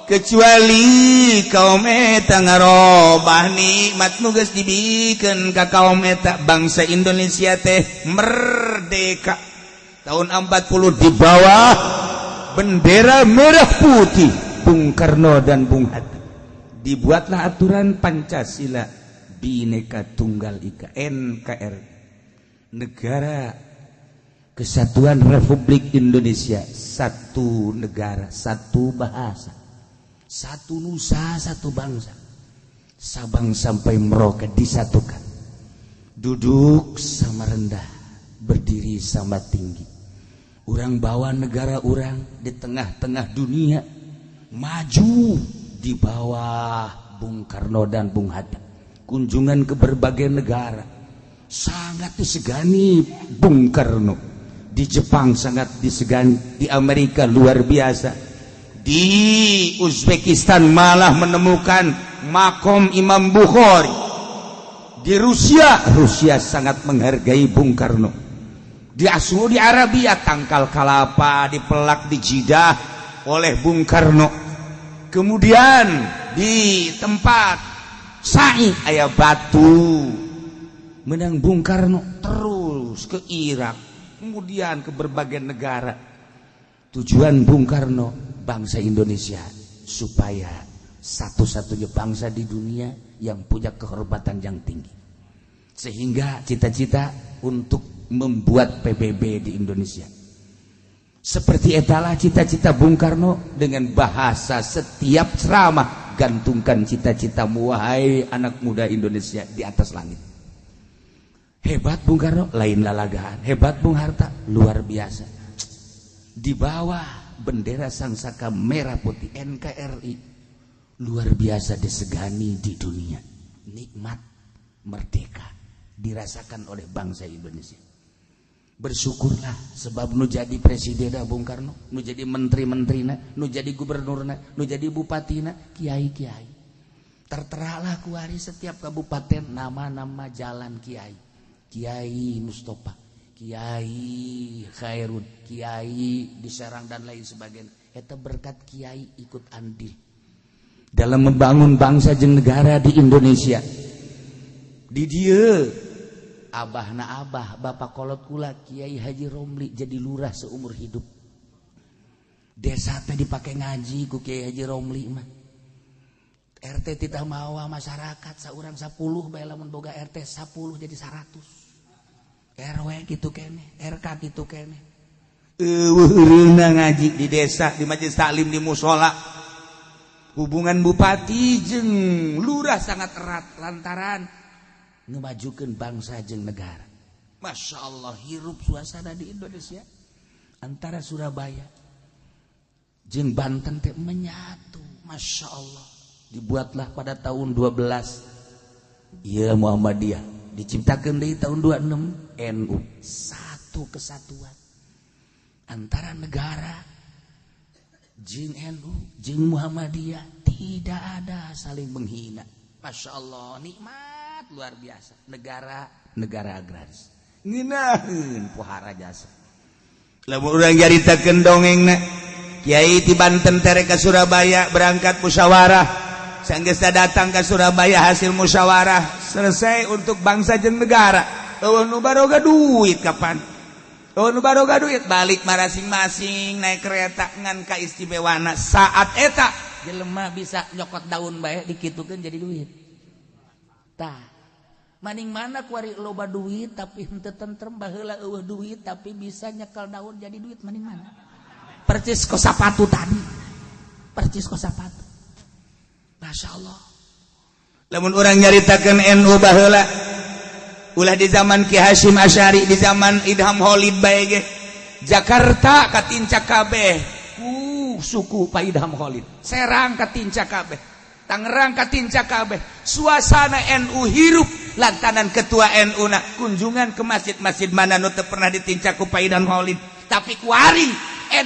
kecuali kaum eta ngarobah nikmat nu geus dibikeun ka kaum eta bangsa Indonesia teh merdeka tahun 40 di bawah bendera merah putih Bung Karno dan Bung Hatta dibuatlah aturan Pancasila Bhinneka Tunggal Ika NKRI negara Kesatuan Republik Indonesia, satu negara, satu bahasa, satu nusa, satu bangsa. Sabang sampai Merauke disatukan. Duduk sama rendah, berdiri sama tinggi. Urang bawa negara urang di tengah-tengah dunia, maju di bawah Bung Karno dan Bung Hatta. Kunjungan ke berbagai negara, sangat disegani Bung Karno. Di Jepang sangat disegani, di Amerika luar biasa, di Uzbekistan malah menemukan makom Imam Bukhari, di Rusia sangat menghargai Bung Karno, di Saudi Arabia tangkal kalapa dipelak di Jeddah oleh Bung Karno, kemudian di tempat Sa'i aya batu menang Bung Karno, terus ke Irak, kemudian ke berbagai negara. Tujuan Bung Karno, bangsa Indonesia supaya satu-satunya bangsa di dunia yang punya kehormatan yang tinggi, sehingga cita-cita untuk membuat PBB di Indonesia. Seperti etalah cita-cita Bung Karno dengan bahasa setiap ceramah, gantungkan cita-citamu wahai anak muda Indonesia di atas langit. Hebat Bung Karno, lain lalagaan. Hebat Bung Hatta, luar biasa. Di bawah bendera Sangsaka merah putih NKRI, luar biasa disegani di dunia. Nikmat merdeka dirasakan oleh bangsa Indonesia. Bersyukurlah sebab nu jadi presiden Bung Karno, nu jadi menteri-menterina, nu jadi gubernurna, nu jadi bupatina, kiai-kiai. Terteralah kuari setiap kabupaten nama-nama jalan kiai. Kiai Mustafa, Kiai Khairun, Kiai di Serang dan lain sebagainya. Eta berkat kiai ikut andil dalam membangun bangsa jeung negara di Indonesia. Di dieu abahna abah bapak kolot kula Kiai Haji Romli jadi lurah seumur hidup. Desa teh dipake ngaji ku Kiai Haji Romli mah. RT titah mawa masyarakat saurang 10 bae lamun boga RT 10 jadi 100. RW gitu kene, RK gitu kene. Eueureuna ngaji di desa, di majelis taklim, di musola. Hubungan bupati jeung lurah sangat erat lantaran ngemajukeun bangsa jeung negara. Masya Allah, hirup suasana di Indonesia antara Surabaya jeung Banten teh menyatu. Masya Allah, dibuatlah pada tahun 12 ya Muhammadiyah, diciptakan di tahun 26 NU, satu kesatuan antara negara jeung NU jeung Muhammadiyah, tidak ada saling menghina. Masya Allah, nikmat luar biasa. Negara agraris ngeunaheun pohara jasa. Lamun urang jaritakeun dongengna, kiai ti Banten tere ka Surabaya berangkat musyawarah, sanggeus datang ke Surabaya hasil musyawarah selesai untuk bangsa jeung negara. Eueuh nu baroga duit kapan? Eueuh nu baroga duit balik masing-masing naik kereta ngan ka istimewana. Saat eta jelema bisa nyokot daun bae dikitukeun jadi duit. Tah, maning mana kuari loba duit tapi henteu tentrem, baheula eueuh duit tapi bisa nyekel daun jadi duit, maning mana? Percis ko sapatu tadi. Percis ko sapatu. Masya Allah. Lamun orang nyaritakeun NU baheula, ulah di zaman Ki Hasyim Asy'ari, di zaman Idham Khalid bae ge, Jakarta katincak kabeh suku Pak Idham Khalid, Serang katincak kabeh, Tangerang katincak kabeh. Suasana NU hirup lantaran ketua NU na kunjungan ke masjid-masjid mana nu teu pernah ditincak ku Pak Idham Khalid, tapi kuari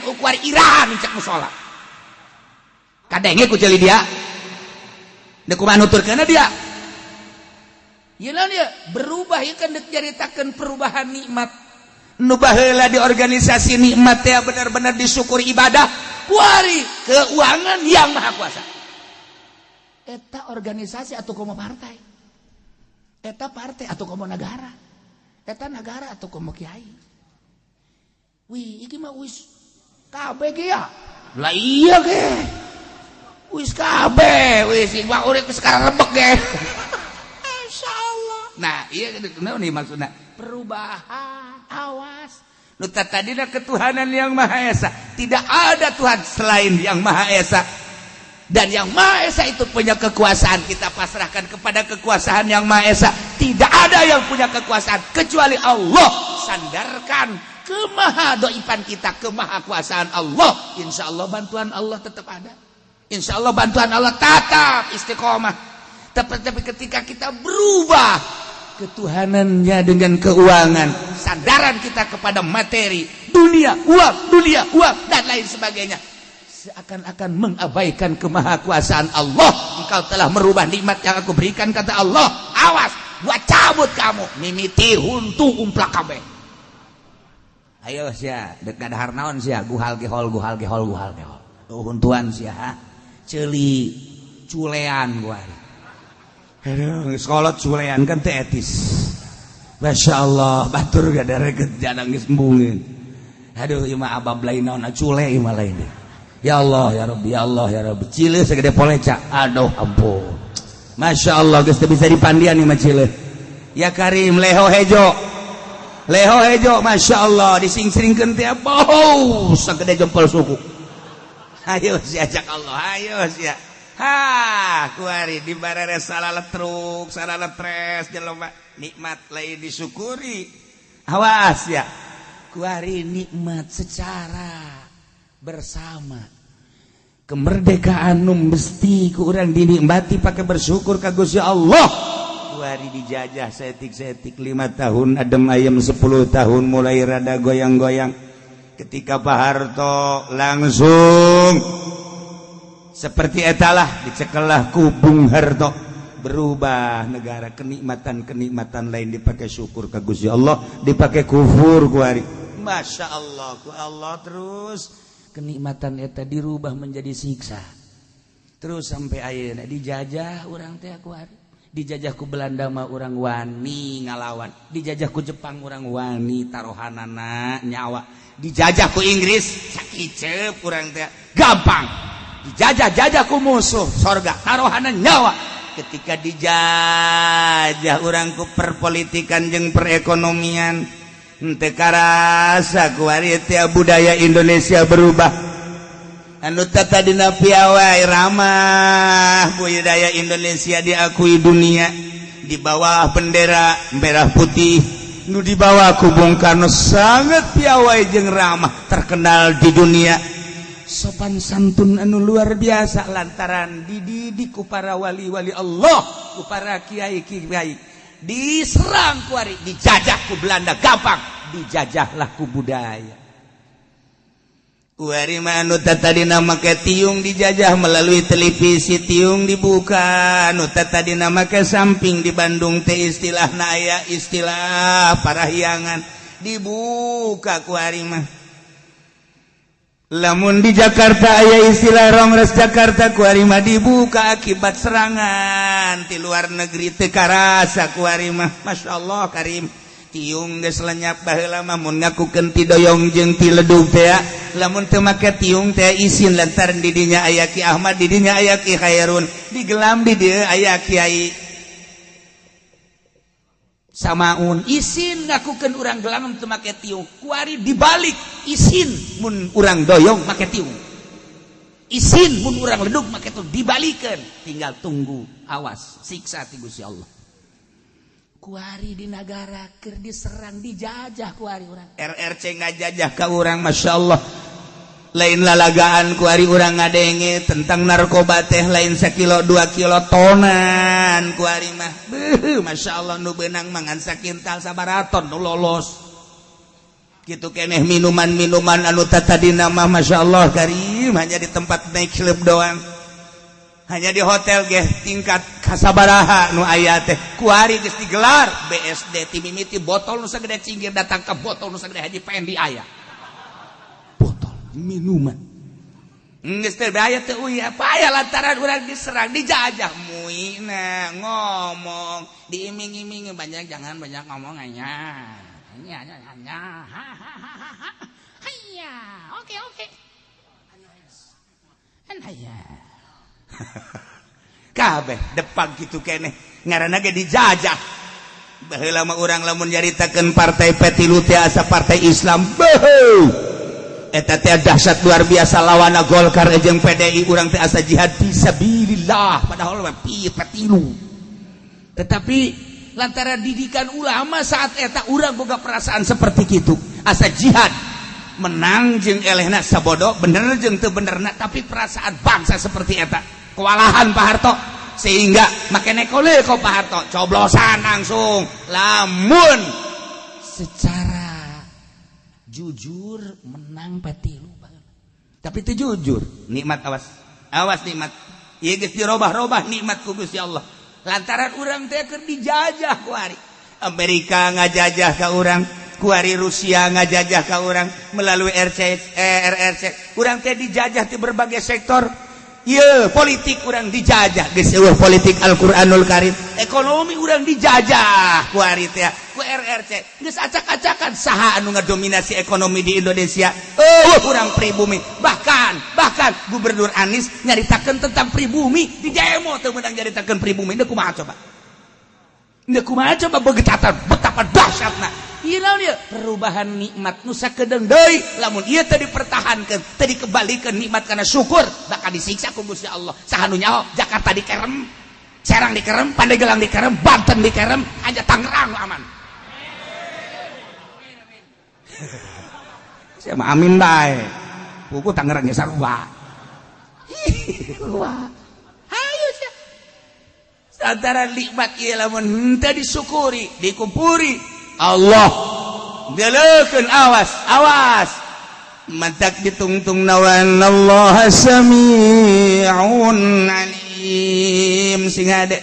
NU kuari iraha nincak musola. Kadenge ku ceuli dia da kumaha nuturkeunna dia. Ieu naon ieu? Berubah ieu kan diceritakeun perubahan nikmat. Nu baheula di organisasi nikmat teh benar-benar disyukuri ibadah, kuari keuangan yang maha kuasa. Eta organisasi atau komo partai? Eta partai atau komo negara? Eta negara atau komo kiai? Wih, iki mah wis kabeh ge ya. Lah iya ge. Wis kabeh, wis iwak urip sekarang rebek ge. Masyaallah. Nah, iya naon nih maksudna? Perubahan, awas. tadina ketuhanan yang Maha Esa. Tidak ada Tuhan selain yang Maha Esa. Dan yang Maha Esa itu punya kekuasaan. Kita pasrahkan kepada kekuasaan yang Maha Esa. Tidak ada yang punya kekuasaan kecuali Allah. Sandarkan ke maha doifan kita, ke maha kuasaan Allah. Insya Allah bantuan Allah tetap ada. Insya Allah bantuan Allah tetap istiqomah. Tapi ketika kita berubah ketuhanannya dengan keuangan, sandaran kita kepada materi, dunia, uang, dan lain sebagainya, seakan-akan mengabaikan kemahakuasaan Allah. Engkau telah merubah nikmat yang aku berikan, kata Allah. Awas, gua cabut kamu, mimiti huntu umplak kabeh. Ayo sia, dekat harnaon sia, guhal gehol. Huntuan sia, ceuli culean gua. Aduh, sekolot culean kan teh etis. Masya Allah, batur gadare janang geus embungin. Aduh, ieu mah abab lain naon cule ieu mah lain. Ya Allah, ya Rabbi, ya Allah, ya Rabbi. Cileun segede poleca. Aduh, ampun. Masya Allah, geus teu bisa dipandian ieu mah cileun. Ya Karim, leho hejo, Masya Allah, dising-singkeun teh bau sagede jempol suku. Ayo sia ajak Allah, ayo sia. Kuari di barere salah letruk, salah letres jelema nikmat lain disyukuri. Awas ya. Kuari nikmat secara bersama. Kemerdekaan nu mesti ku urang dinikmati pakai bersyukur ka Gusti Allah. Kuari dijajah setik-setik 5 tahun, adem ayem 10 tahun mulai rada goyang-goyang. Ketika Pak Harto langsung seperti etalah dicekelah ku Bung Harto, berubah negara, kenikmatan lain dipakai syukur ka Gusti Allah, dipakai kufur kuari. Masya Allah, ku Allah terus kenikmatan eta dirubah menjadi siksa. Terus sampai ayeuna dijajah urang teh kuari. Dijajah ku Belanda mah urang wani ngalawan. Dijajah ku Jepang urang wani tarohanana nyawa. Dijajah ku Inggris sakicep urang teh gampang. Dijajah ku musuh sorga taruhanan nyawa. Ketika dijajah orang ku perpolitikan jeung perekonomian, henteu karasa ku ari teh budaya Indonesia berubah. Anu tadina piawai ramah budaya Indonesia diakui dunia di bawah bendera merah putih. Nu di bawah ku Bung Karno sangat piawai jeung ramah, terkenal di dunia. Sopan santun anu luar biasa lantaran dididik ku para wali-wali Allah, ku para kiai-kiai. Diserang kuari, dijajah ku Belanda gampang, dijajahlah ku budaya. Kuari mah anu tadina make tiung dijajah melalui televisi, tiung dibuka. Anu tadina make samping di Bandung teh istilahna aya istilah parahyangan, dibuka kuari mah. Lamun di Jakarta aya istilah Rongres Jakarta kuari mah dibuka akibat serangan ti luar negeri teu karasa kuari mah. Masya Allah Karim, tiung geus lenyap baheula mah mun ngakukeun ti doyong jeung ti ledug teh. Lamun teu make tiung teh isin lantaran di dinya aya Ki Ahmad, di dinya aya Ki Khairun, di gelam di dieu aya Kiai Samaun, isin ngakukeun urang gelam teu make tiung. Kuari dibalik isin mun urang doyong make tiung, isin mun urang ledug make tiung, dibalikeun. Tinggal tunggu, awas siksa ti Gusti Allah. Kuari di negara keur diserang, dijajah kuari urang. RRC ngajajah ka urang, Masya Allah. Lain lalagaan kuari urang ngadenge tentang narkoba teh lain 1 kilo 2 kilo tonan kuari mah. Masya Allah nu beunang mangan sakintal sabaraton nu lolos. Kitu keneh minuman-minuman anu tadina mah Masya Allah Karim hanya di tempat naik club doang. Hanya di hotel ge tingkat kasabaraha nu aya teh. Kuari geus digelar BSD ti mimiti botol nu sagede cinggir datang ka botol nu sagede Haji Pendi aya. Minuman geus teh bahaya teu uya paya lantaran urang diserang, dijajah. Muina ngomong diiming-imingi banyak, jangan banyak ngomong hanya hanya oke hanya kabeh depan kitu keneh ngaranna ge dijajah. baheula mah urang lamun nyaritakeun partai petilu teh asa partai Islam eta teh dahsyat luar biasa lawana Golkar jeung PDI urang teh asa jihad fisabilillah padahal mah petilu. Tetapi lantaran didikan ulama saat eta urang boga perasaan seperti kitu asa jihad menang jeung elehna sabodo bener jeung teu benerna tapi perasaan bangsa seperti eta kewalahan Pak Harto sehingga makanya koleko Pak Harto coblosan langsung lamun secara jujur menang petilu tapi itu jujur nikmat awas nikmat ieu geus dirobah-robah nikmat ku Gusti Allah lantaran urang teh keur dijajah ku ari Amerika ngajajah ka urang kuari Rusia ngajajah ka urang melalui RRC urang teh dijajah di berbagai sektor ieu politik urang dijajah geus eueuh politik Al-Qur'anul Karim ekonomi urang dijajah kuari teh ku RRC geus acak-acakan saha anu ngadominasi ekonomi di Indonesia urang pribumi bahkan Gubernur Anies nyaritakeun tentang pribumi di demo teu meunang nyaritakeun pribumi teu kumaha coba betapa dahsyatna ieu naon ieu perubahan nikmat nu sakedeung deui lamun ieu teu dipertahankeun teu dikembalikeun nikmat kana syukur bakal disiksa ku Gusti Allah saha nu nyaho Jakarta dikerem Serang dikerem Pandeglang dikerem Banten dikerem aja Tangerang aman saya mah amin bae buku Tangerang ge sarua ayo sia antara nikmat ieu lamun teu disyukuri dikumpuri Allah gelekeun awas mantak ditungtung nawan Allah sami'un alim sing ade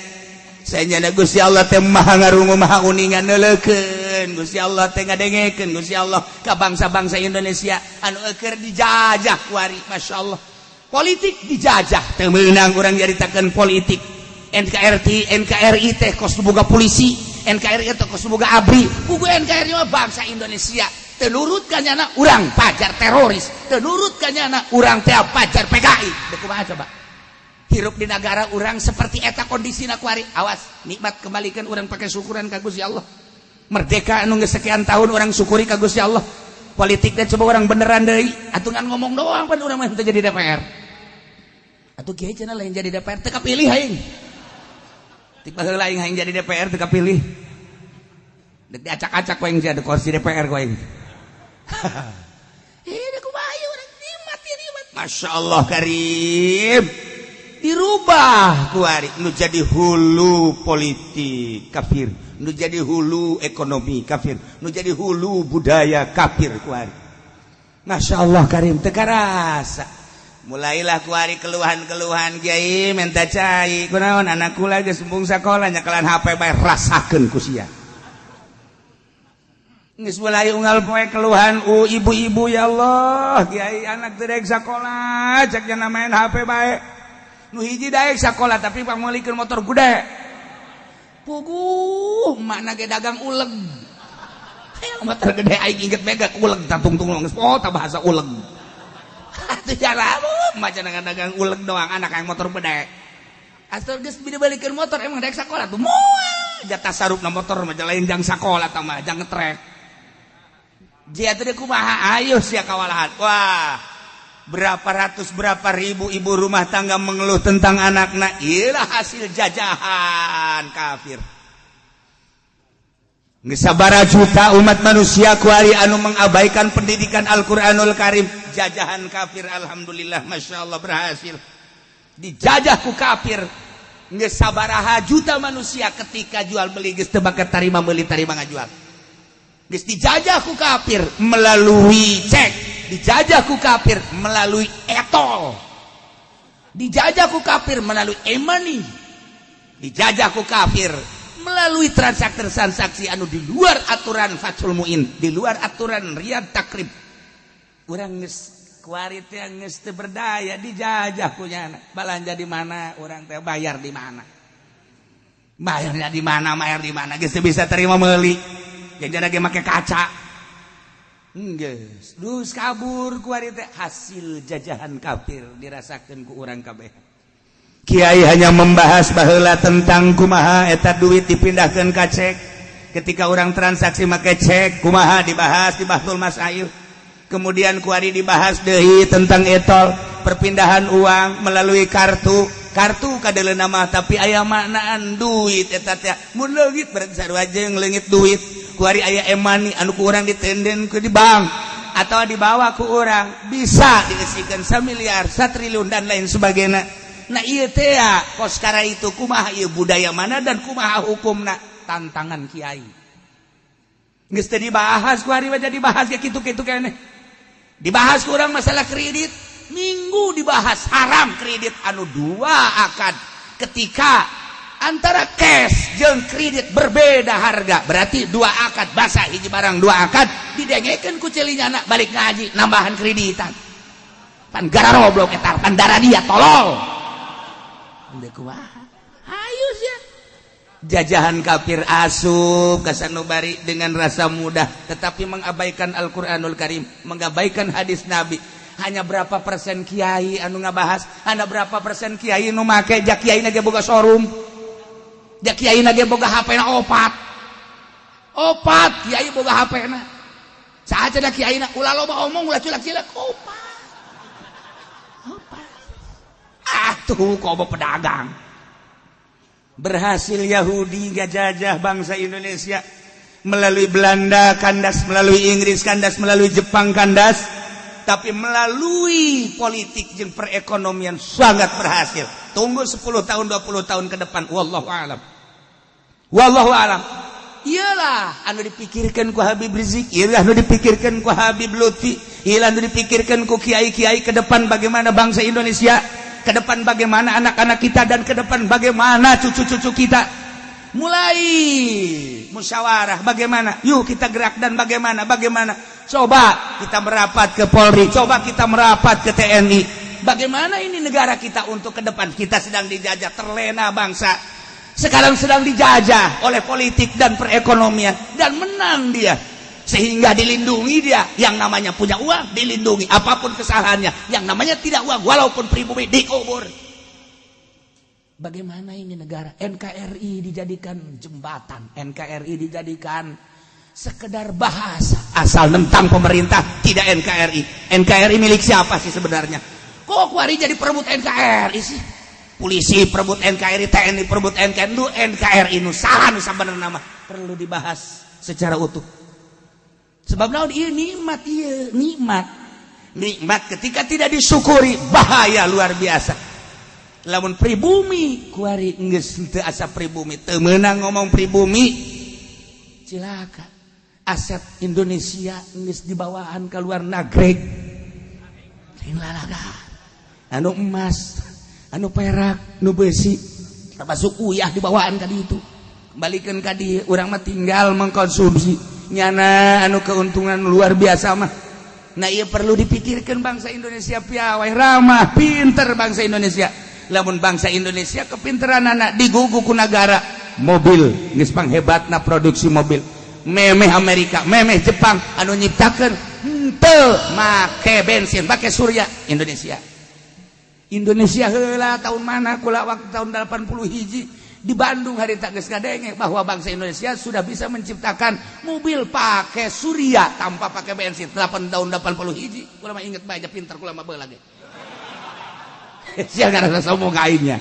sanyana Gusti Allah teh maha ngarungu maha uningan neulekeun Gusti Allah teh ngadengekeun Gusti Allah ka bangsa-bangsa Indonesia anu keur dijajah kuari masyaallah politik dijajah teu meunang urang nyaritakeun politik NKRI teh kos boga polisi NKRI teh kos boga ABRI kudu NKRI mah bangsa Indonesia teu nurut ka nyana urang pajar teroris teu nurut ka nyana urang teh pajar PKI teu kumaha coba hirup di negara urang seperti eta kondisina kuari awas nikmat kembalikan urang pakai syukuran ka Gusti Allah merdeka anu geus sekian tahun urang syukuri ka Gusti Allah politik teh coba urang beneran deui atuh ngan ngomong doang pan urang mah teu jadi DPR atuh kieu cenah lain jadi DPR teu kapilih aing tiba heula aing hayang jadi DPR teu kapilih dek diacak-acak we jadi kursi DPR ku aing da kumaha urang nikmat masyaallah karim dirubah kuari nu jadi hulu politik kafir nu jadi hulu ekonomi kafir nu jadi hulu budaya kafir kuari masyaallah karim teu karasa mulailah kuari keluhan-keluhan kiai minta cai kunaon anak kula geus sembung sakola nyakelan HP bae rasakeun ku sia geus mulai unggal poe keluhan ibu-ibu ya Allah kiai anak teu daek sakola cek cenah main HP bae nu hiji daek sakola tapi pamolikeun motor gede puguh makna ge dagang uleg motor gede aing inget mega uleg tatungtung geus tah bahasa uleg atuh jalamu macan dagang uleg doang anak yang motor bedek asal geus dibalikeun motor emang daek sakola tuh moal jatah sarupna motor mah lain jang sakola tah mah jang ngetrek dia teh kumaha ayo sia kawalahan wah berapa ribu ibu rumah tangga mengeluh tentang anakna iyalah hasil jajahan kafir geus sabaraha juta umat manusia kuari anu mengabaikan pendidikan Al-Qur'anul Karim jajahan kafir alhamdulillah masyaallah berhasil dijajah ku kafir geus sabaraha juta manusia ketika jual beli geus teu bakat tarima meuli tarima ngajual geus dijajah ku kafir melalui cek dijajah ku kafir melalui etol dijajah ku kafir melalui e-money dijajah ku kafir melalui transaksi anu di luar aturan Fathul Muin di luar aturan Riyad Takrib urang geus kuari teh geus teu berdaya dijajah ku nyana balanja di mana urang teh bayar di mana bayarnya di mana geus teu bisa terima meuli janjana ge make kaca geus dus kabur kuari teh hasil jajahan kafir dirasakeun ku urang kabeh kiai hanya membahas baheula tentang kumaha eta duit dipindahkeun ka cek ketika orang transaksi make cek kumaha dibahas di Bahtul Masail. Kemudian kuari dibahas deui tentang etol perpindahan uang melalui kartu kadeleuna mah tapi aya maknaan duit eta teh mun leungit berarti sarua jeung leungit duit kuari aya e-money anu ku urang ditenden di bank atau dibawa ku urang bisa diisikeun 1 miliar 1 triliun dan lain sebagainya. Nah ieu teh kos kara itu kumaha ieu budaya mana dan kumaha hukumna tantangan kiai geus teu dibahas kuari we jadi bahas ya kitu-kitu keneh. Dibahas kurang masalah kredit minggu dibahas haram kredit anu 2 akad ketika antara cash jeung kredit berbeda harga berarti 2 akad basa hiji barang 2 akad didengekeun ku celinyana balik ngaji nambahan kreditan pan gara roblok eta pan darah dia tolol ande kumaha hayu sia jajahan kafir asup ka sanubari dengan rasa mudah tetapi mengabaikan Al-Qur'anul Karim, mengabaikan hadis Nabi. Hanya berapa persen kiai anu ngabahas, hanya berapa persen kiai nu make jak kiai na ge boga showroom. Jak kiai na ge boga HP-na opat kiai boga HP-na. Saha cenah kiai na ulah loba omong ulah cilak-cilak opat. Atuh kobo pedagang. Berhasil Yahudi ngajajah bangsa Indonesia melalui Belanda kandas, melalui Inggris kandas, melalui Jepang kandas, tapi melalui politik dan perekonomian sangat berhasil. Tunggu 10 tahun 20 tahun ke depan wallahu alam. Wallahu alam. Iyalah anu dipikirkan ku Habib Rizik, iyalah anu dipikirkan ku Habib Lutfi, iyalah anu dipikirkan ku kiai-kiai ke depan bagaimana bangsa Indonesia ke depan, bagaimana anak-anak kita, dan ke depan bagaimana cucu-cucu kita. Mulai musyawarah bagaimana, yuk kita gerak, dan bagaimana coba kita merapat ke Polri, coba kita merapat ke TNI. Bagaimana ini negara kita untuk ke depan. Kita sedang dijajah, terlena bangsa sekarang sedang dijajah oleh politik dan perekonomian, dan menang dia sehingga dilindungi dia. Yang namanya punya uang dilindungi, apapun kesalahannya. Yang namanya tidak uang walaupun pribumi dikubur. Bagaimana ini negara? NKRI dijadikan jembatan, NKRI dijadikan sekedar bahasa, asal nentang pemerintah tidak NKRI. NKRI milik siapa sih sebenarnya? Kok kuari jadi perebut NKRI sih? Polisi perebut NKRI, TNI perebut NKRI nu salah nu sabenerna nama perlu dibahas secara utuh. Sebab naon ieu nikmat, ieu nikmat ketika tidak disyukuri bahaya luar biasa. Lamun pribumi kuari geus teu asa pribumi, teu meunang ngomong pribumi, cilaka. Aset Indonesia geus dibawaan ka luar negeri. Lain lalagaan. Anu emas, anu perak, nu besi, termasuk uyah dibawaan ka ditu. Kembalikan ka dieu, urang mah tinggal mengkonsumsi. Nyana anu keuntungan luar biasa mah. Nah ieu perlu dipikirkan bangsa Indonesia piawai ramah, pinter bangsa Indonesia. Lamun bangsa Indonesia kepinteranana digugu ku negara, mobil geus panghebatna produksi mobil. Memeh Amerika, memeh Jepang anu nyiptakeun henteu make bensin, make surya. Indonesia heula tahun mana kula waktu tahun 81 di Bandung harita geus ngadenge bahwa bangsa Indonesia sudah bisa menciptakan mobil pakai surya tanpa pakai bensin. Tahun 81 kula mah inget bae pinter kula mah bae lagi. Sia ngarasa sombong kainnya.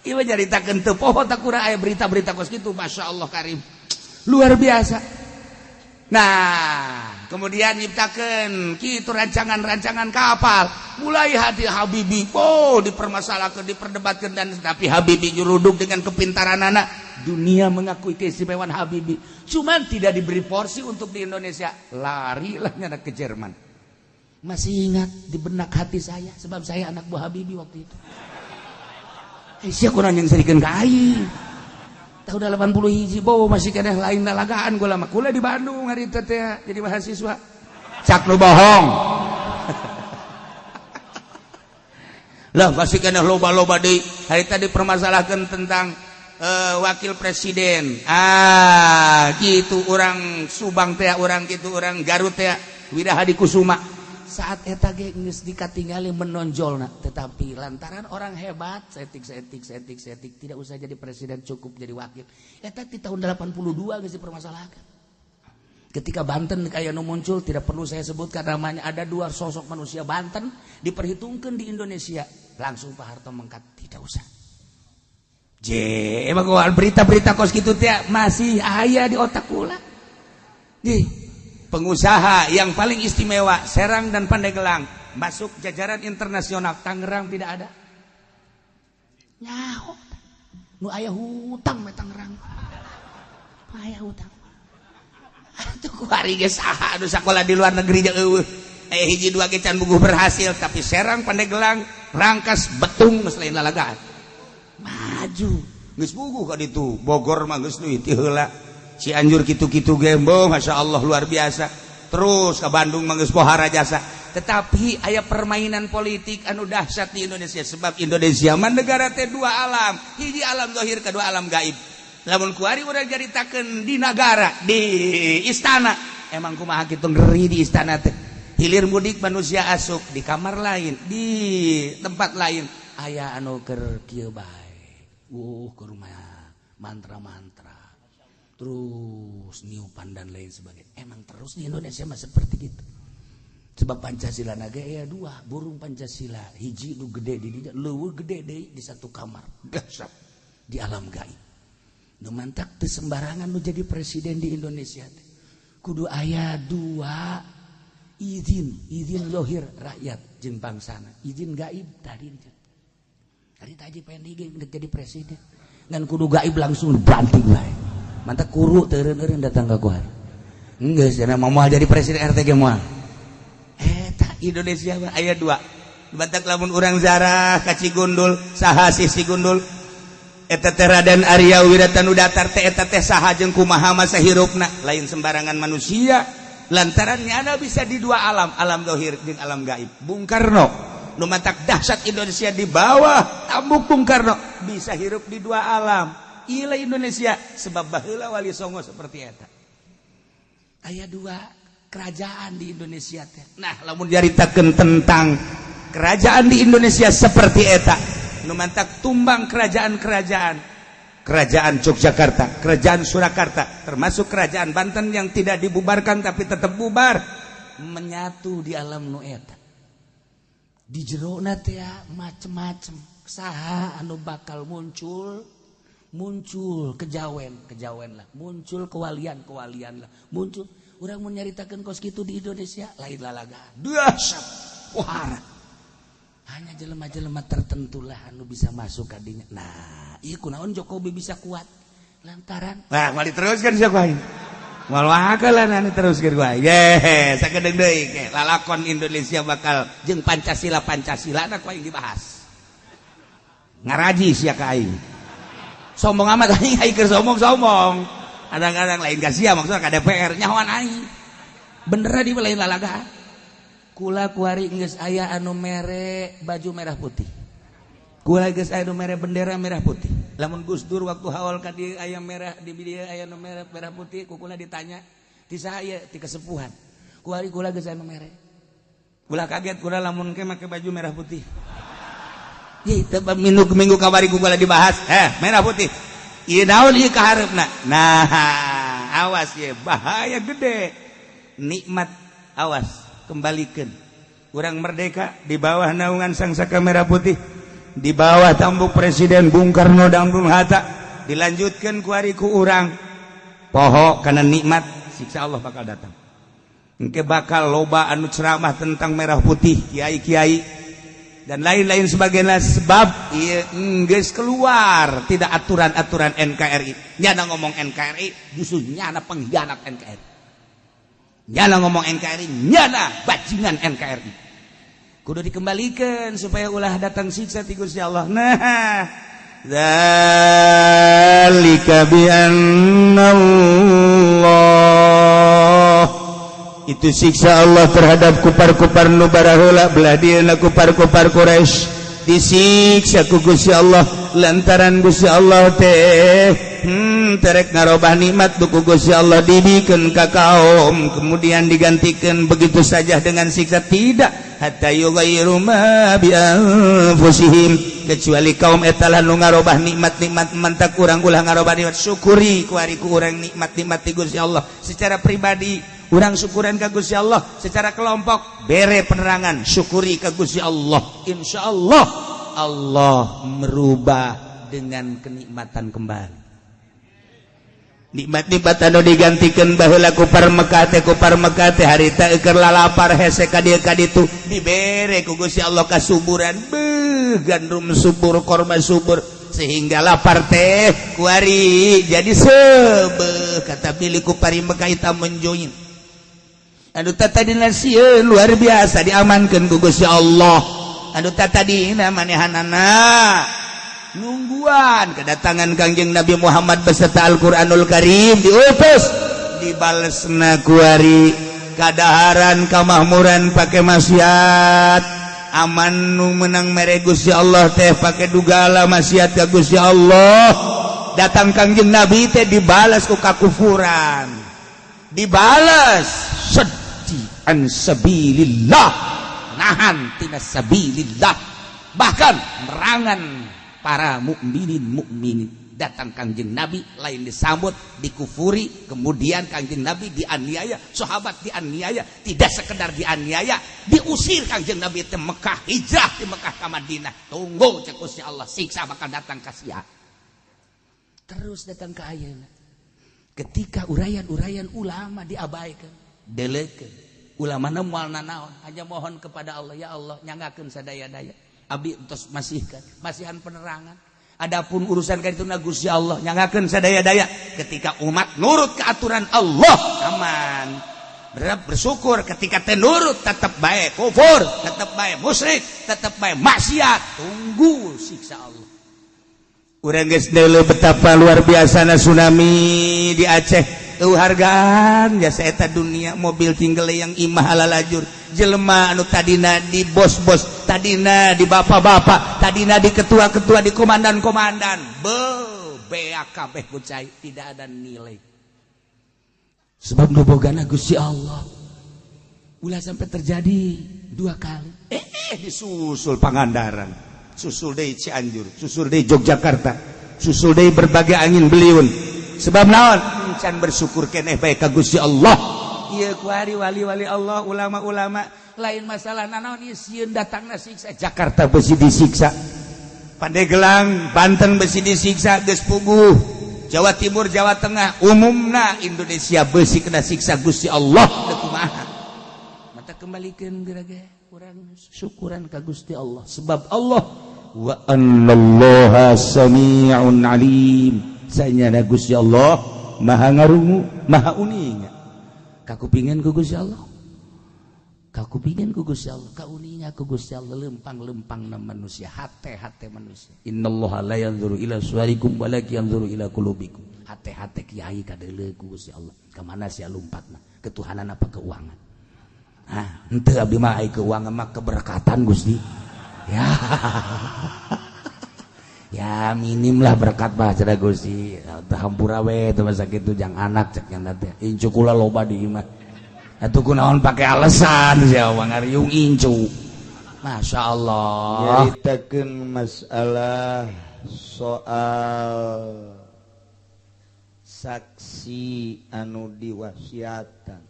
Ieu nyaritakeun teu poho tak kurang aya berita-berita kos kitu, masyaallah karim. Luar biasa. Nah, kemudian nyiptakeun kitu rancangan-rancangan kapal. Mulai hati Habibie, dipermasalahkan, diperdebatkan, dan tapi Habibie nyuruduk dengan kepintaran anak. Dunia mengakui keistimewaan Habibie. Cuman tidak diberi porsi untuk di Indonesia. Larilah nyana ke Jerman. Masih ingat di benak hati saya, sebab saya anak buah Habibie waktu itu. Sia kurang yang serikeun ka aing. Tahun 81 masih kena lain lalagaan gua lama. Kula di Bandung hari teh jadi mahasiswa. Cak nu bohong. Lah masih kena loba-loba deui. Hari tadi permasalahkan tentang wakil presiden. Gitu orang Subang teh, orang gitu orang Garut teh, Wida Hadi Kusuma. saat eta ge geus dikatingali menonjolna, tetapi lantaran orang hebat setik tidak usah jadi presiden, cukup jadi wakil. Eta di tahun 82 geus dipermasalahkan. Ketika Banten kayak nu muncul, tidak perlu saya sebutkan namanya, ada dua sosok manusia Banten diperhitungkan di Indonesia, langsung Pak Harto mengkat, tidak usah. Emang berita-berita kos gitu teh masih aya di otak kula. Pengusaha yang paling istimewa Serang dan Pandeglang masuk jajaran internasional. Tangerang tidak ada. Nyaho. Nu aya hutang me Tangerang. Aya hutang. Atuh kuari ge saha anu sakola di luar negeri jeung eueuh. Hiji dua ge can buguh berhasil, tapi Serang Pandeglang Rangkas Betung geus lain lalagaan. Maju. Geus buguh ka ditu. Bogor mah geus deui ti heula. Cianjur gitu-gitu gembo, Masya Allah luar biasa. Terus ke Bandung manggeus pohara jasa. Tetapi aya permainan politik anu dahsyat di Indonesia. Sebab Indonesia mah negara teh dua alam. Hiji alam zahir, kedua alam gaib. Lamun kuari urang jaritakeun di negara, di istana. Emang kumaha kitu ngeri di istana teh. Hilir mudik manusia asup di kamar lain, di tempat lain. Aya anu keur kieu bae. Ke rumah mantra-mantra. Terus niupan dan lain sebagainya. Emang terus di Indonesia mah seperti gitu. Sebab Pancasila naga ya dua, burung Pancasila hiji nu gede di dinya, leuweung gede deui di satu kamar. Gasap di alam gaib. Nu mantak teu sembarangan nu jadi presiden di Indonesia teh. Kudu aya dua izin lohir rakyat jeung bangsana. Izin gaib tadi. Tadi Haji Pendi jadi presiden. Ngan kudu gaib langsung banting wae. Mantap kuru teureun-eureun datang ka kuari. Geus cenah moal jadi presiden RT ge moal. Eta Indonesia mah aya dua. Batak lamun urang zarah ka Cigundul, saha si Cigundul? Eta teh Raden Arya Wiratanu Datar teh eta teh saha jeung kumaha masa hirupna? Lain sembarangan manusia. Lantaran nyana bisa di dua alam, alam zahir jeung alam gaib. Bung Karno nu matak dahsyat Indonesia di bawah tambuk Bung Karno bisa hirup di dua alam. Ila Indonesia sebab baheula Wali Songo seperti eta. Aya dua kerajaan di Indonesia teh. Nah, lamun diaritakeun tentang kerajaan di Indonesia seperti eta, nu mantak tumbang kerajaan-kerajaan. Kerajaan Yogyakarta, kerajaan Surakarta, termasuk kerajaan Banten yang tidak dibubarkan tapi tetap bubar, menyatu di alam nu eta. Di jerona teh macem-macem saha anu bakal muncul kejawen lah, muncul kewalian lah, muncul urang mun nyaritakeun kos kitu di Indonesia lain lalagaan dahsyat wahara. Hanya jelema-jelema tertentu lah anu bisa masuk ka dinya. Nah, ieu kunaon Jokowi bisa kuat lantaran mah diteruskeun sia ku aing. Moal wakalan anu teruskeun ku aing. Sakedeung deui ke lalakon Indonesia bakal jeung Pancasila na ku aing dibahas. Ngaraji sia ka aing. Sombong amat aing keur sombong. Kadang-kadang lain ka sia maksudna ka DPR nyahoan aing. Bener di lain lalagaan. Kula kuari geus aya anu mere baju merah putih. Kula geus aya anu mere bendera merah putih. Lamun Gus Dur waktu haul ka dieu aya merah di dieu aya anu merah putih, kula ditanya, "Ti saha ieu?" Ti kesepuhan. Kuari kula geus aya anu mere. Kula kaget kula lamun ke make baju merah putih. Ye, teu minggu kamari kula dibahas, merah putih. Ieu naon ieu kaharepna? Nah, awas ye, bahaya gede. Nikmat awas. Kembalikan urang merdeka di bawah naungan sang saka merah putih, di bawah tambuk Presiden Bung Karno dan Bung Hatta, dilanjutkan kuari ku urang poho karena nikmat siksa Allah bakal datang. Engke bakal loba anu ceramah tentang merah putih, kiai-kiai dan lain-lain sebagainya, sebab ieu geus keluar tidak aturan-aturan NKRI. Nyana ngomong NKRI justru nyana pengkhianat NKRI. Nyana ngomong NKRI, nyana bajingan NKRI. Kudu dikembalikan supaya ulah datang siksa ti Gusti Allah. Nah, dzalika bi annallah. Itu siksa Allah terhadap kupar-kupar nu baraheula belah dieuna kupar-kupar Quraisy. disiksa ku Gusti Allah lantaran Gusti Allah teh terek ngarobah nikmat ku Gusti Allah dibikeun ka kaum kemudian digantikan begitu saja dengan siksa tidak hatta yughayyiru ma bi anfusihim kecuali kaum eta lah nu ngarobah nikmat-nikmat mantak urang ulah ngarobah nikmat syukuri ku ari ku urang nikmat-nikmat ti Gusti Allah secara pribadi urang syukuran ka Gusti Allah secara kelompok bere penerangan syukuri ka Gusti Allah insyaallah Allah merubah dengan kenikmatan kembali nikmat-nikmat anu digantikan baheula ku parmekah teh harita keur lalapar hese ka dieu ka ditu dibere ku Gusti Allah kasuburan gandum subur korma subur sehingga lapar teh kuari jadi sebeuh kata pilih ku parimekah eta menjoin anu tatadina sieun luar biasa diamankeun ku Gusti Allah anu tatadina manehanana nungguan kedatangan Kangjeng Nabi Muhammad beserta Al-Qur'anul Karim diutus dibalesna kuari kadaharan kamahmuran pake maksiat aman nu menang mere Gusti Allah teh pake dugala maksiat ka Gusti Allah datang Kangjeng Nabi teh dibalas ku kakufuran dibalas sedih an sabilillah nahan tina sabilillah bahkan merangan para mukminin datang Kangjeng Nabi lain disambut dikufuri kemudian Kangjeng Nabi dianiaya sahabat dianiaya tidak sekedar dianiaya diusir Kangjeng Nabi ke Mekah hijrah di Mekah ke Madinah tunggu cek Gusti Allah siksa bakal datang ka sia terus datang ke ayeuna ketika uraian-uraian ulama diabaikan delekeun ulama na moal nanaon hanya mohon kepada Allah ya Allah nyangakeun sadaya-daya abdi entos masihan penerangan adapun urusan ka dituna Gusti Allah nyangakeun sadaya-daya ketika umat nurut ke aturan Allah aman bersyukur ketika teu nurut tetap bae kufur tetap bae musyrik tetap bae maksiat tunggu siksa Allah urang geus deuleu betapa luar biasana tsunami di Aceh hargaan jasa eta dunia mobil tinggal yang imah ala lajur jelema anu tadina di bos-bos tadina di bapak-bapak tadina di ketua-ketua di komandan-komandan bea kabeh kucai tidak ada nilai sebab nu bogana Gusti Allah ulah sampai terjadi 2 kali disusul Pangandaran susul deui Cianjur susul deui Yogyakarta susul deui berbagai angin beliun sebab naon can bersyukur keneh bae ka Gusti Allah ieu kuari wali-wali Allah ulama-ulama lain masalah naon ieu sieun datangna siksa Jakarta besi disiksa Pandeglang Banten besi disiksa geus puguh Jawa Timur Jawa Tengah umumna Indonesia besi kena siksa Gusti Allah teu kumaha mata kembalikeun geura-geura urang syukuran ka Gusti Allah sebab Allah wa annallaha sami'un alim sanyana Gusti Allah maha ngarungu maha uninga kakupingan ku Gusti Allah kakupingan ku Gusti Allah kauninga ku Gusti Allah lempang-lempangna manusia hate-hate manusia innallaha la yanzuru ila suwarikum walakin yanzuru ila qulubikum hate-hate kiai kadeuleu ku Gusti Allah ka mana sia lumpatna ketuhanan apa keuangan henteu abdi mah ai keuangan mah keberkatan Gusti ya ya minim lah berkat bah cenah Gusti hampura we teu masa kitu jang anak cek nya teh incu kula loba di imah atuh kunaon pake alasan sia ngariung incu masyaallah nyaritakeun masalah soal saksi anu diwasiatan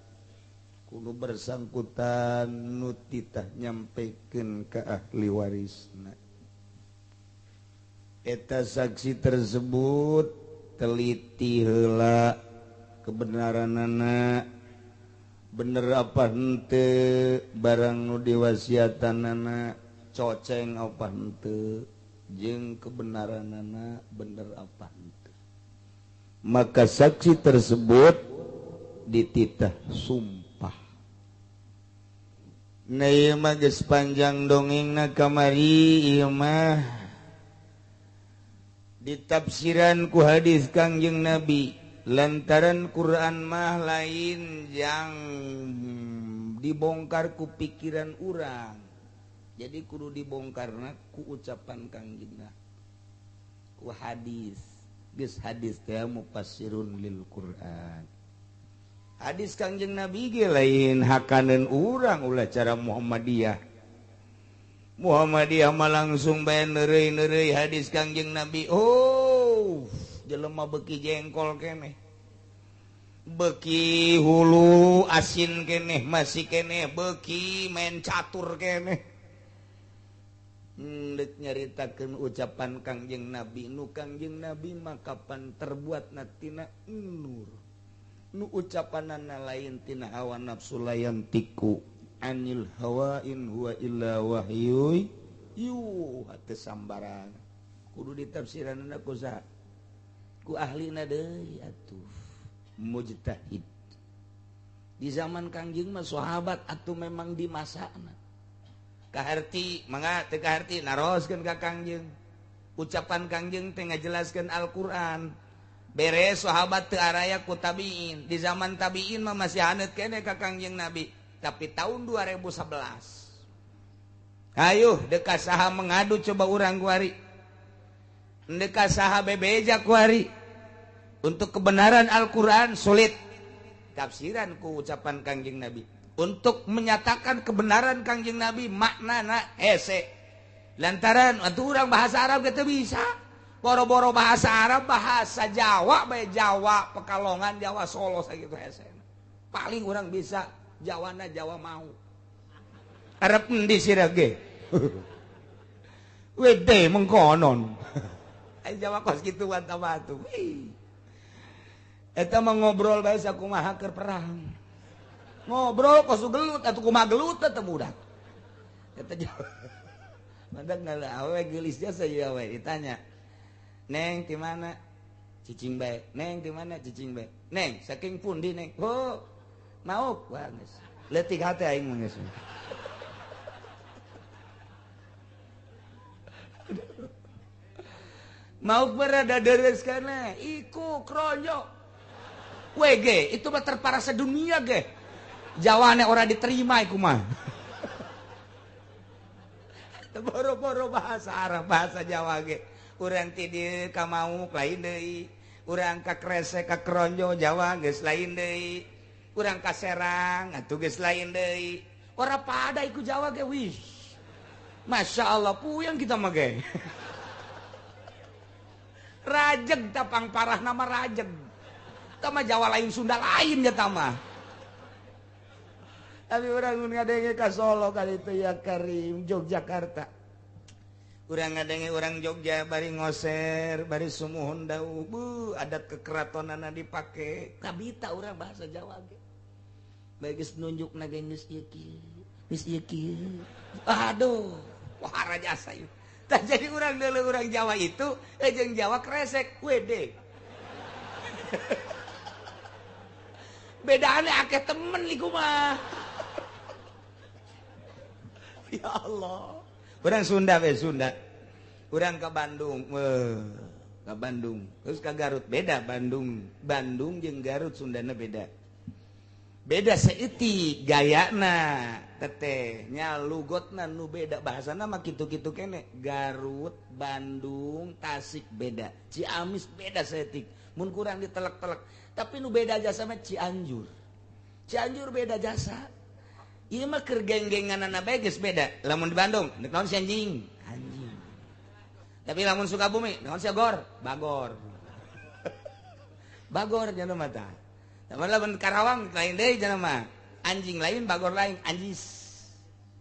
kudu bersangkutan nu titah nyampekeun ka ahli warisna eta saksi tersebut teliti heula kebenaranana bener apa henteu barang nu diwasiatanana coceng apa henteu jeung kebenaranana bener apa henteu maka saksi tersebut dititah sumpah na ieu mah geus panjang dongengna kamari ieu mah ditafsiran ku hadis Kangjeng Nabi lantaran Quran mah lain yang dibongkar ku pikiran urang jadi kudu dibongkarna ku ucapan Kangjengna ku hadis geus hadis teh mufassirun lil Quran hadis Kangjeng Nabi ge lain hakaneun urang ulah cara Muhammadiyah mah langsung bae neureuy hadis Kangjeng Nabi oh jelema beuki jengkol keneh beki hulu asin keneh masih keneh beki main catur keneh dek nyaritakeun ucapan Kangjeng Nabi nu Kangjeng Nabi makapan terbuat natina nur nu ucapanana lain tina hawa nafsu layan tiku anil hawain huwa illa wahyu teu sambarang kudu ditafsiranna ku saha ku ahlina deui atuh mujtahid di zaman Kangjeng mah sahabat atuh memang di masana kaharti mangga teu kaharti naroskeun ka Kangjeng ucapan Kangjeng teh ngajelaskeun Al-Qur'an beres sahabat teu araya ku tabiin di zaman tabiin mah masih haneut keneh ka Kangjeng Nabi tapi tahun 2011 ayo dekat saha mengadu coba urang kuari dekat saha bebeja kuari untuk kebenaran Al-Quran sulit tafsiran ku ucapan Kangjeng Nabi untuk menyatakan kebenaran Kangjeng Nabi maknana hese lantaran atuh urang bahasa Arab gitu bisa boro-boro bahasa Arab bahasa Jawa bae Jawa Pekalongan Jawa Solo sakitu hese paling urang bisa Jawana Jawa mau Arab endi sirah ge wede mengkonon Jawa kos kitu wata-watu eta mah ngobrol bae sakumaha keur perang. Ngobrol kos gelut atuh kumaha gelut teh budak. Eta Jawa. Madak ngalah awe geulisnya saya we ditanya. Neng di mana? Cicing bae. Neng di mana? Cicing bae. Neng saking pundi neng? Oh, mauk wah geus. Leutik hate aing mah geus. Mauk berada deres kana iku kronyo. WG itu mah terparah sedunia ge. Jawane ora diterima iku mah. Boro-boro bahasa Arab bahasa Jawa ge. Urang ti dieu ka Mauk lain deui. Urang ka Kresek ka Kronjo Jawa geus lain deui. Urang ka Serang atuh geus lain deui. Ora pada iku Jawa ge wih. Masya Allah puyeng kita mah ge. Rajeg tapang parah nama rajeg. Tama Jawa lain Sunda lain ya tama. Tapi orang ngadenge ka Solo kali itu ya Karim Yogyakarta. Urang ngadenge orang Jogja bari ngoser, bari sumuhun dau, adat kekeratonana dipake. Kabita urang bahasa Jawa ge. Bae geus nunjukna ge geus ieu kieu. Geus ieu kieu. Aduh, wah jasa ieu. Tah jadi urang deuleu urang Jawa itu jeung Jawa Kresek, wede. Bedane akeh temen iku mah. Ya Allah. Urang Sunda we Sunda. Urang ka Bandung, ka Bandung. Terus ka Garut beda Bandung. Bandung jeung Garut Sundana beda. Beda seeutik gayana, teteh nya lugotna nu beda bahasana mah kitu-kitu kene. Garut, Bandung, Tasik beda. Ciamis beda seeutik. Mun kurang ditelek-telek. Tapi nu beda jasa mah Cianjur. Cianjur beda jasa. Ieu mah keur geng-genganana bae geus beda. Lamun di Bandung, naon si anjing? Anjing. Tapi lamun Sukabumi, naon si Gor? Bagor. Bagor cenah mah tah. Lamun lamun Karawang lain deui cenah mah. Anjing lain, bagor lain, anjis.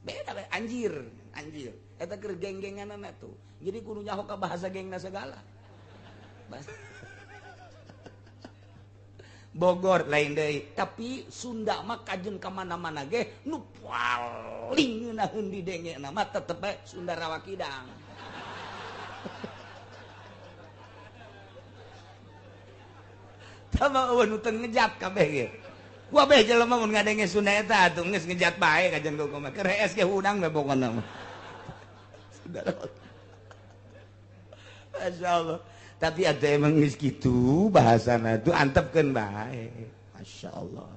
Beda bae anjir, anjir. Eta keur geng-genganana tuh. Jadi kudu nyaho ka bahasa gengna segala. Bogor lain deui, tapi Sunda mah kajen ka mana-mana ge nu paling ngeunaheun di dengena mah tetep bae Sunda Rawa Kidang. Tama eueun nu teu ngejat kabeh ge. Gua bae jelema mun ngadenge Sunda eta atuh geus ngejat bae kajen gua mah. Keur hees ge udang bae pokona mah. Sunda Rawa. Masyaallah. Tapi ada emang geus kitu bahasana tuh antepkeun bae. Masyaallah.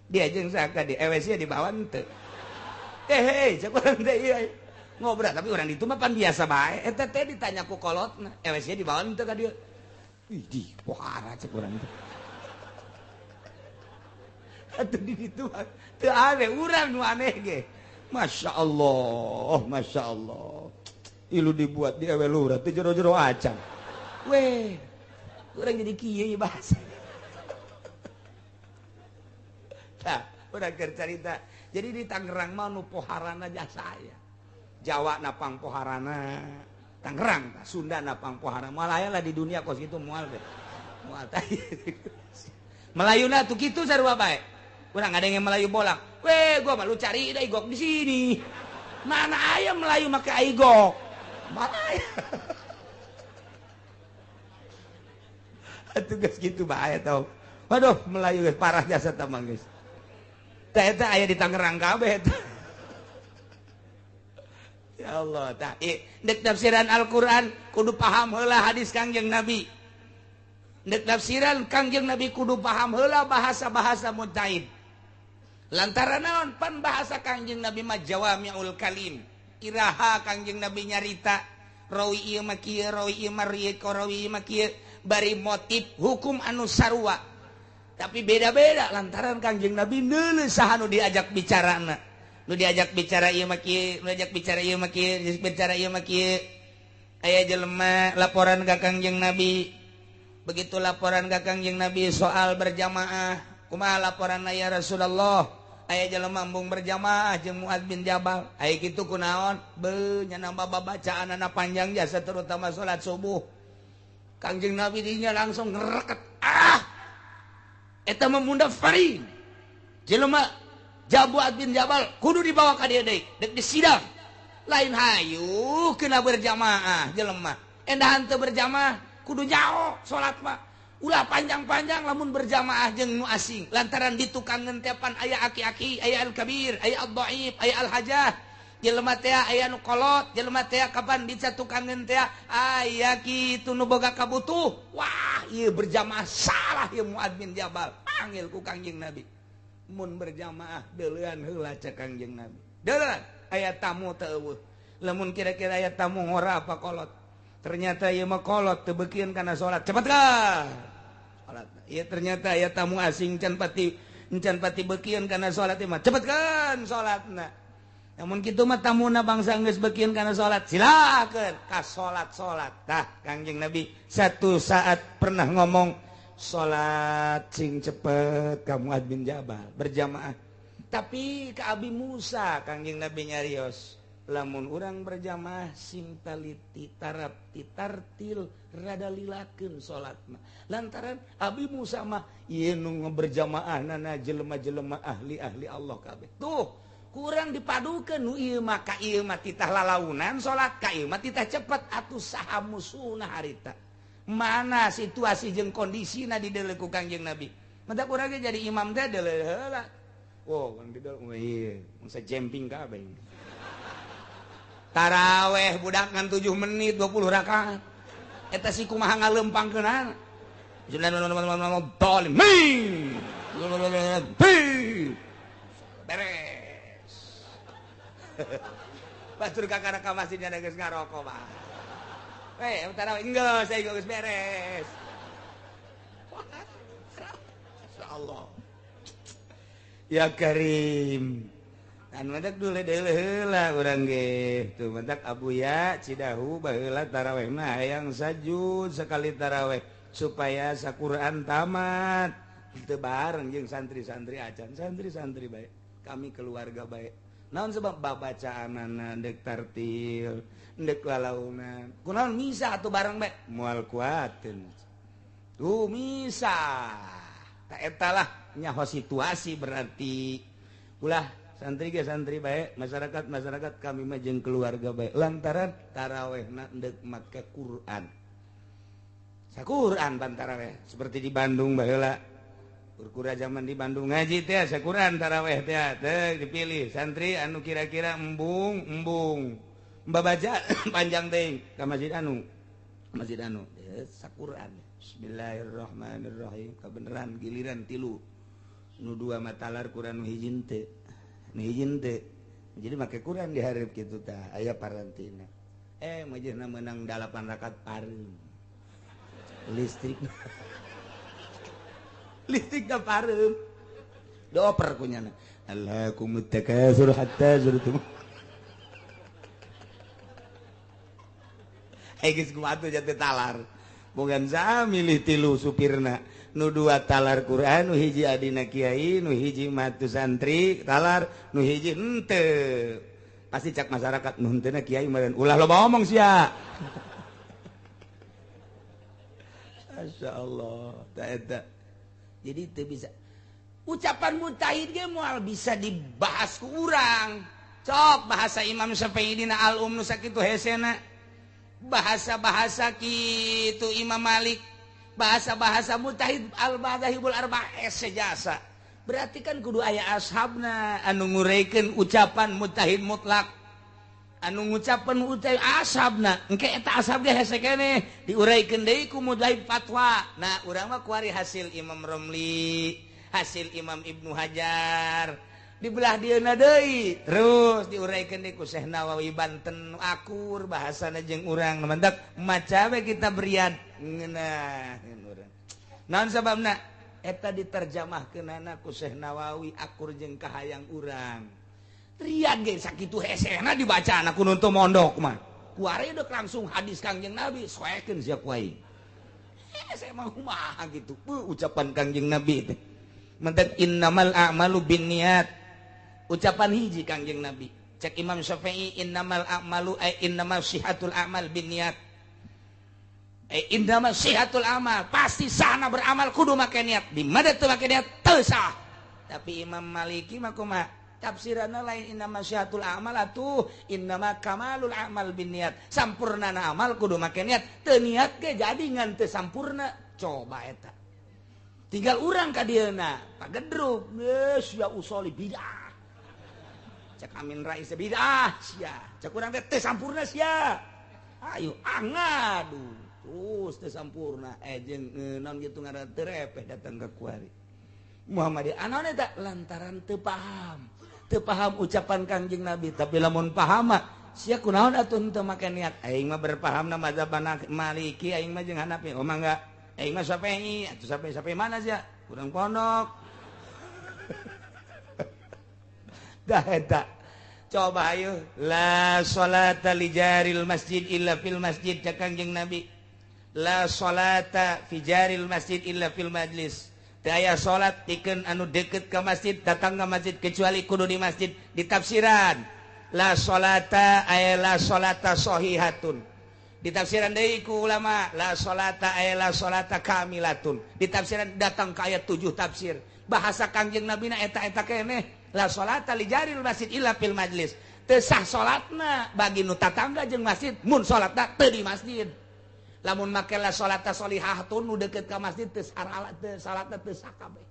Dia jeung saka di EWC di bawah teu. Hei, sakurang teh ieu. ngobrol tapi orang itu mah pan biasa bae eta teh ditanya ku kolotna ewesnya dibawa teu ka dieu ih di pohara cek urang teh atuh di ditu teu aneh urang nu aneh ge Masya Allah ilu dibuat di ewe lurah teu jero-jero acan weh urang jadi kieu bahasa tah urang keur carita jadi di Tangerang mah nu poharana jasa saya Jawa napang poharana Tangerang Sunda napang poharana Malaya lah di dunia kos gitu mual deh mual Melayuna tuh gitu sarua bae urang ada yang Melayu bolak weh gua mah lu cari deh igok di sini mana aya Melayu make igok Malaya atuh geus gitu bae tau waduh Melayu geus parah jasa tamang geus tah eta aya di Tangerang kabeh ya Allah tah dek tafsiran Al-Qur'an kudu paham heula hadis Kangjeng Nabi dek tafsiran Kangjeng Nabi kudu paham heula bahasa-bahasa mujtahid lantaran naon pan bahasa Kangjeng Nabi mah jawamiul kalim iraha Kangjeng Nabi nyarita rawi ieu mah kieu rawi ieu mah rieu rawi ieu mah kieu bari motif hukum anu sarua tapi beda-beda lantaran Kangjeng Nabi neuleuh saha nu diajak bicarana nu diajak bicara ieu mah kieu nu diajak bicara ieu mah kieu bicara ieu mah kieu aya jelema laporan ka Kangjeng Nabi begitu laporan ka Kangjeng Nabi soal berjamaah kumaha laporan ya Rasulullah aya jelema embung berjamaah jeung Muad bin Jabal aya kitu kunaon beuh nya nambah bacaanana panjang jasa terutama salat subuh Kangjeng Nabi dinya langsung ngereket eta mah munda faring jelema Jabuat bin Jabal kudu dibawa ka dieu deui dek disidang lain hayu kena berjamaah jelema endahan teu berjamaah kudu nyaho salat mah ulah panjang-panjang lamun berjamaah jeung nu asing lantaran di tukang ngentepan aya aki-aki aya al-kabir aya ad-dhaif aya al-hajah jelema teh aya nu kolot jelema teh kapan dicatukan teh aya kitu nu boga kabutuh wah ieu berjamaah salah ieu Muad bin Jabal panggil ku Kangjeng Nabi mun berjamaah deuleuan heula cek Kangjeng Nabi deuleuan aya tamu teu eueuh lamun kira-kira aya tamu ngora apa kolot ternyata ieu mah kolot teu beukieun kana salat cepatkan salat ieu ternyata aya tamu asing can pati beukieun kana salat ieu mah cepatkan salatna namun kitu mah tamuna bangsa geus beukieun kana salat silakeun ka salat tah Kangjeng Nabi satu saat pernah ngomong salat sing cepet ka Muad bin Jabal berjamaah tapi ka Abi Musa Kangjeng Nabi nyarios lamun urang berjamaah sing taliti tarapti tartil rada lilakeun salatna lantaran Abi Musa mah ieu nu berjamaahnana jelema-jelema ahli-ahli Allah kabeh tuh kurang dipadukeun nu ieu mah ka ieu mah titah lalaunan salat ka ieu mah titah cepet atuh saha musuhna harita mana situasi jeung kondisina di deuleu ku Kangjeng Nabi mentak urang ge jadi imam teh deuleu heula wow kan dideuleu ieu mun sajemping kabeh taraweh budak ngan 7 menit 20 rakaat eta si kumaha ngalempangkeunana beres batur kakana ka masjidnya geus ngarokok mah tarawih enggak saya geus beres insyaallah ya Karim kan mentak dulu heula urang ge tuh mentak Abuya Cidahu baheula tarawih mah hayang sajud sekali tarawih supaya saquran tamat teu bareng jeung santri-santri acan santri-santri bae kami keluarga bae naon sebab babacaanana dek tartil dek lalaunan kunaon misa atuh bareng bae moal kuateun tuh misa ta eta lah nyaho situasi berarti ulah santri ge santri bae masyarakat kami mah jeung keluarga bae lantaran tarawehna deuk make Quran saquran pan taraweh seperti di Bandung baheula kurkura zaman di Bandung ngaji teh saquran taraweh teh dipilih santri anu kira-kira embung babaca panjang teh ka masjid anu saquran bismillahirrahmanirrahim kabeneran giliran 3 nu 2 matalar Quran nu hiji teu jadi make Quran diharap gitu tah aya parantina majlisna menang 8 rakaat pareum listrik listrik pareum dioper kunyana Allahakumut takasur hatta zurtum geus kumaha jate talar bogan saha milih tilu supirna nu 2 talar Quran nu hiji adina kiai nu hiji matu santri talar nu hiji henteu pasti cak masyarakat nu henteuna kiai meureun ulah loba ngomong sia masyaallah ta eta jadi teu bisa ucapan mujtahid ge moal bisa dibahas ku urang cok bahasa Imam Syafi'i dina al-um nu sakitu hesena bahasa-bahasa kitu Imam Malik bahasa-bahasa mujtahid al-madzhabul arba'ah sejasa berarti kan kudu aya ashabna anu ngureikeun ucapan mujtahid mutlak anu ngucapan mujtahid ashabna engke eta ashab ge hese keneh diuraykeun deui ku mujtahid fatwa nah urang mah kuari hasil Imam Romli hasil Imam Ibnu Hajar dibelah dieuna deui terus diuraykeun deui ku Syekh Nawawi Banten akur bahasana jeung urang mantak maca we kita beriad ngeunah urang naon sababna eta diterjemahkeunana ku Syekh Nawawi akur jeung kahayang urang riad ge sakitu hesena dibacana ku nu teu mondok mah kuari deuk langsung hadis Kangjeng Nabi soekeun sia ku aing hese mah kumaha gitu ucapan Kangjeng Nabi teh mantak innamal a'malu binniyat ucapan hiji Kangjeng Nabi cek Imam Syafi'i innamal a'malu innamal sihatul a'mal binniyat innamal sihatul amal pasti sahna beramal kudu make niat di mana teu make niat teu sah tapi Imam Maliki mah kumaha tafsiranna lain innamal sihatul amal atuh innama kamalul amal binniyat sampurnana amal kudu make niat teu niat ge jadi ngan teu sampurna coba eta tinggal urang ka dieuna pagedruk geus ya usoli bidah cek Amin Rais bidah sia cek urang teh teu sampurna sia ayo angadu terus teu sampurna jeung naon kitu ngaranna teu repeh datang ka kuari Muhammadiyah anaon eta lantaran teu paham ucapan Kangjeng Nabi tapi lamun paham mah sia kunaon atuh teu make niat aing mah berpahamna mazhab Maliki aing mah jeung Hanafi oh mangga aing mah Syafi'i atuh Syafi'i mana sia kurang pondok dah eta coba ayo la sholata li jaril masjid illa fil masjid cak Kangjeng Nabi la sholata fi jaril masjid illa fil majlis teu aya salat pikeun anu deukeut ka masjid datang ka masjid kecuali kudu di masjid di tafsiran la sholata aya la sholata sahihatun di tafsiran deui ku ulama la sholata aya la sholata kamilatun di tafsiran datang ka ayat 7 tafsir bahasa Kangjeng Nabi na eta keneh la sholata li jaril masjid illa fil majlis teu sah salatna bagi nu tatangga jeung masjid mun salatna teu di masjid lamun make la sholata sholihatun nu deukeut ka masjid teu salatna teu sah kabeh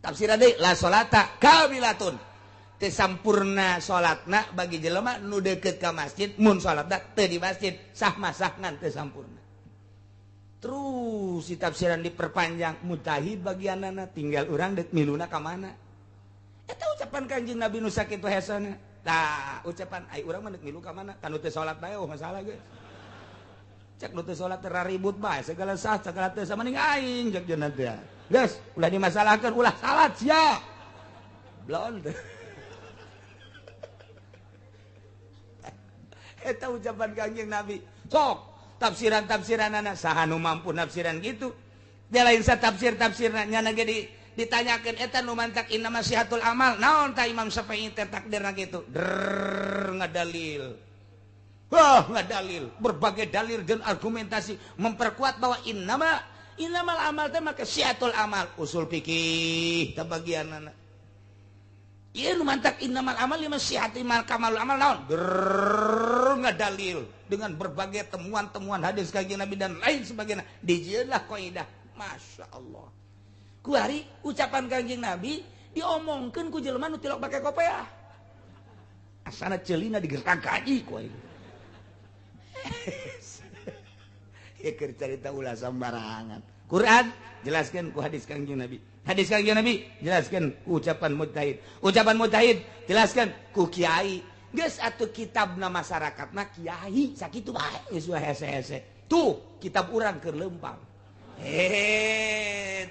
tafsiran deui la sholata kamilatun teu sampurna salatna bagi jelema nu deukeut ka masjid mun salatna teu di masjid sah mah sah ngan teu sampurna terus si tafsiran diperpanjang mujtahid bagianana tinggal urang deuk miluna ka mana eta ucapan Kangjeng Nabi nu sakitu hesana tah ucapan ai urang mah deuk milu ka mana tanu teu salat bae masalah geus cek nu teu salat teu ribut bae segala sah segala teu sama ning aing cek jeuna teh geus ulah dimasalahkeun ulah salat sia blon teh eta ucapan Kangjeng Nabi sok tafsiran anak saha nu mampu nafsiran gitu dia lain sa tafsirna nyana ge ditanyakeun eta nu mantak inna masihatul amal naon ta Imam Syafi'i teh takdirna kitu ngadalil ngadalil berbagai dalil dan argumentasi memperkuat bahwa innamal amal teh make sihatul amal usul fikih teh bagianna ieu nu mantak innamal amal lima sihati mal kamalul amal naon ngadalil dengan berbagai temuan-temuan hadis Kangjeng Nabi dan lain sebagainya dijieunlah kaidah Masya Allah kuari ucapan Kangjeng Nabi diomongkeun ku jelema nu tilok bake kopiah asana ceulina digertak kaji ku ieu keur carita ulah sambarangan Quran jelaskan ku hadis Kangjeng Nabi. Hadis Kangjeng Nabi jelaskan ku ucapan mujtahid. Ucapan mujtahid jelaskan ku kiai. Geus atuh kitabna masyarakat mah kiai sakitu bae geus hese-hese. Tuh kitab urang keur lempang.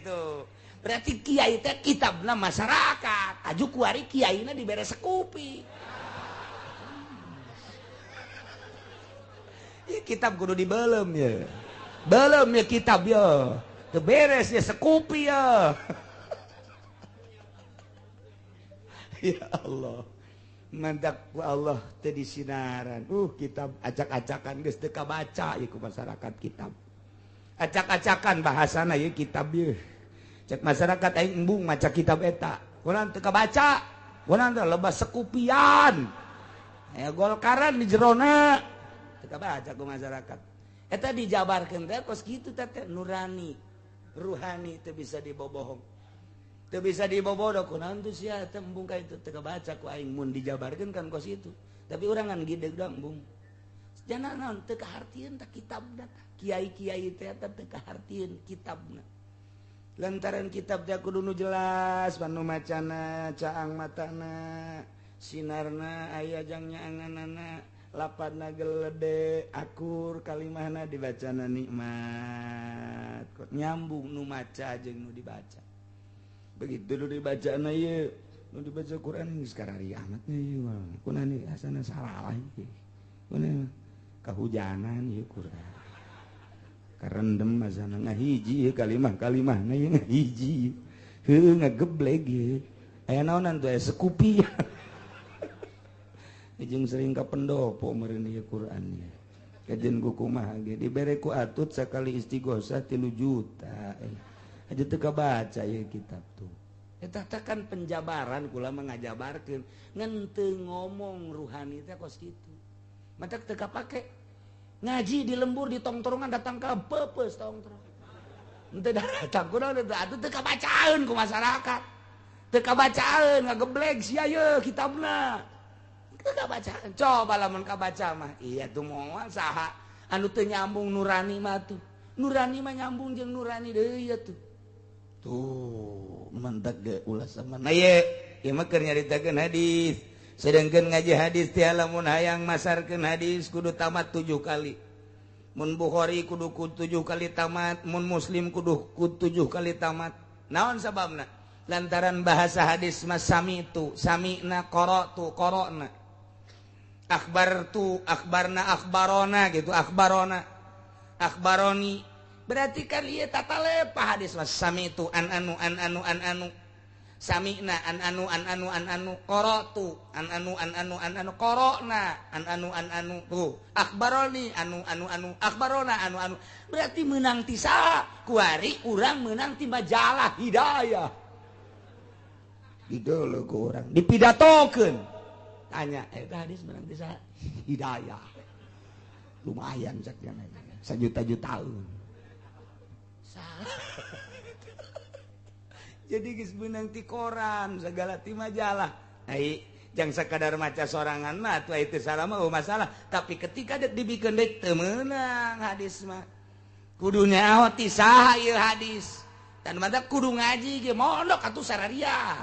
Tuh. Berarti kiai teh kitabna masyarakat. Aju kuari kiaina dibere sekupi. Ya, kitab kudu dibelem ya. Belum ya kitab ya. Keberes ya sekupi ya. Ya Allah. Mandak ku Allah tadi sinaran. Kitab acak-acakan geus teu kabaca ieu ku masyarakat kitab. Acak-acakan bahasana ieu kitab ieu. Cek masyarakat aing embung maca kitab eta. Urang teu kabaca. Urang teh loba sekupian. Aya golkaran di jerona. Teu kabaca ku masyarakat. Eta dijabarkeun teh kos kitu teh nurani, ruhani teu bisa dibobohong. Teu bisa dibobodoh kunaon tuh sia teh embung ka itu teu kabaca ku aing mun dijabarkeun kan kos itu. Tapi urang ngan gideg da embung. Jangan naon teu kahartieun tah kitabna tah. Kiai-kiai teh teu kahartieun kitabna. Lantaran kitab teh kudu nu jelas panu macana, caang matana, sinarna aya jangnya anganana, lapadna gelede, akur kalimahna dibacana nikmat. Nyambung nu maca jeung nu dibaca. Begitu nu dibacana ieu, nu dibaca Quran geus karari amat ieu mah. Kunani asana salah ieu. Kunani kahujanan ieu Quran. Karendem asana ngahiji ieu kalimah-kalimahna ieu ngahiji. Heuh ngageblek ieu. Aya naonan tuh aya sekupi. Jeung sering ka pendopo meureun ieu Quran ieu. Kajen ku kumaha ge dibere ku atut sakali istighosah 3 juta. Aja teu kabaca ieu kitab tuh. Eta teh kan penjabaran kula mengajabarkeun ngan teu ngomong ruhani teh kos kitu. Matak teu kapake ngaji di lembur di tongtrongan datang ka peupeus tongtrong. Henteu datang kunaon atuh teu kabacaan ku masyarakat. Teu kabacaan ngageblek sia ieu kitabna. Teu kabacaan. Coba lamun kabaca mah iya tuh moal saha anu teu nyambung nurani mah tuh. Nurani mah nyambung jeung nurani deui ya tuh. Tuh mantak ge ulah sama nah ye ieu mah keur nyaritakeun hadis sedengkeun ngaji hadis teh lamun hayang masarkeun hadis kudu tamat 7 kali mun Bukhari kudu 7 kali tamat mun Muslim kudu 7 kali tamat naon sababna lantaran bahasa hadis mah samitu samina qara'tu qara'na akhbartu akhbarna akhbarona gitu akhbarona akhbaroni berarti kan ieu tata lepah hadis mas samitu an anu samina an anu qara'tu an anu qara'na an anu tuh akhbaroni anu akhbarona anu berarti meunang ti saha kuari urang meunang ti majalah hidayah kitu ku urang dipidatokeun tanya eta hadis meunang ti saha hidayah lumayan sakjana 1 juta-jutaan jadi geus beunang ti koran segala ti majalah ai jang sakadar maca sorangan mah atuh itu salah mah masalah tapi ketika dibikeun deui teu meunang hadis mah kudu nyaho ti saha ieu hadis dan mata kudu ngaji ge mondok atuh sararia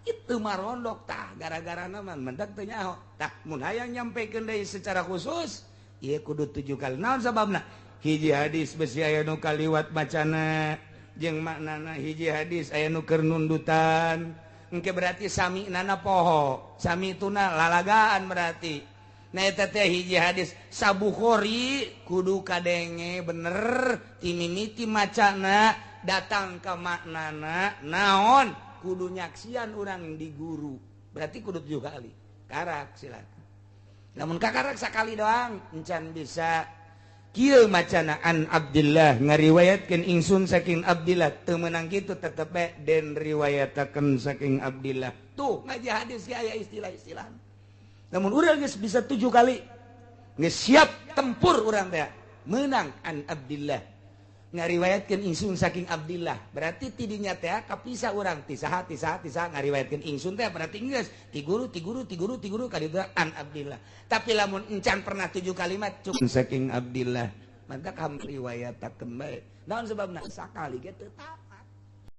itu mah rondok tah gara-garana mah mendak teu nyaho tah mun hayang nyampekeun deui secara khusus ieu kudu 7 kali naon sababna hiji hadis besi aya nu kaliwat macana jeung maknana hiji hadis aya nu keur nundutan engke berarti sami nana poho sami tuna lalagaan berarti nah eta teh hiji hadis sabukhori kudu kadenge bener timimiti macana datang ka maknana naon kudu nyaksian urang di guru berarti kudu 7 kali karak silakan lamun kakarak sakali doang encan bisa kieu macana an Abdillah ngariwayatkeun ingsun saking Abdillah teu meunang kitu tetep den riwayatakeun saking Abdillah tuh ngaji hadis ge aya istilah-istilah namun urang geus bisa 7 kali geus siap tempur urang teh meunang an Abdillah ngariwayatkeun ingsun saking Abdillah berarti tidinya teh kapisah urang ti saha ngariwayatkeun ingsun teh berarti geus ti guru kaditu an Abdillah tapi lamun encan pernah 7 kalimat cukup saking Abdillah maka kamu riwayat tak kembali naon sebab sakali gitu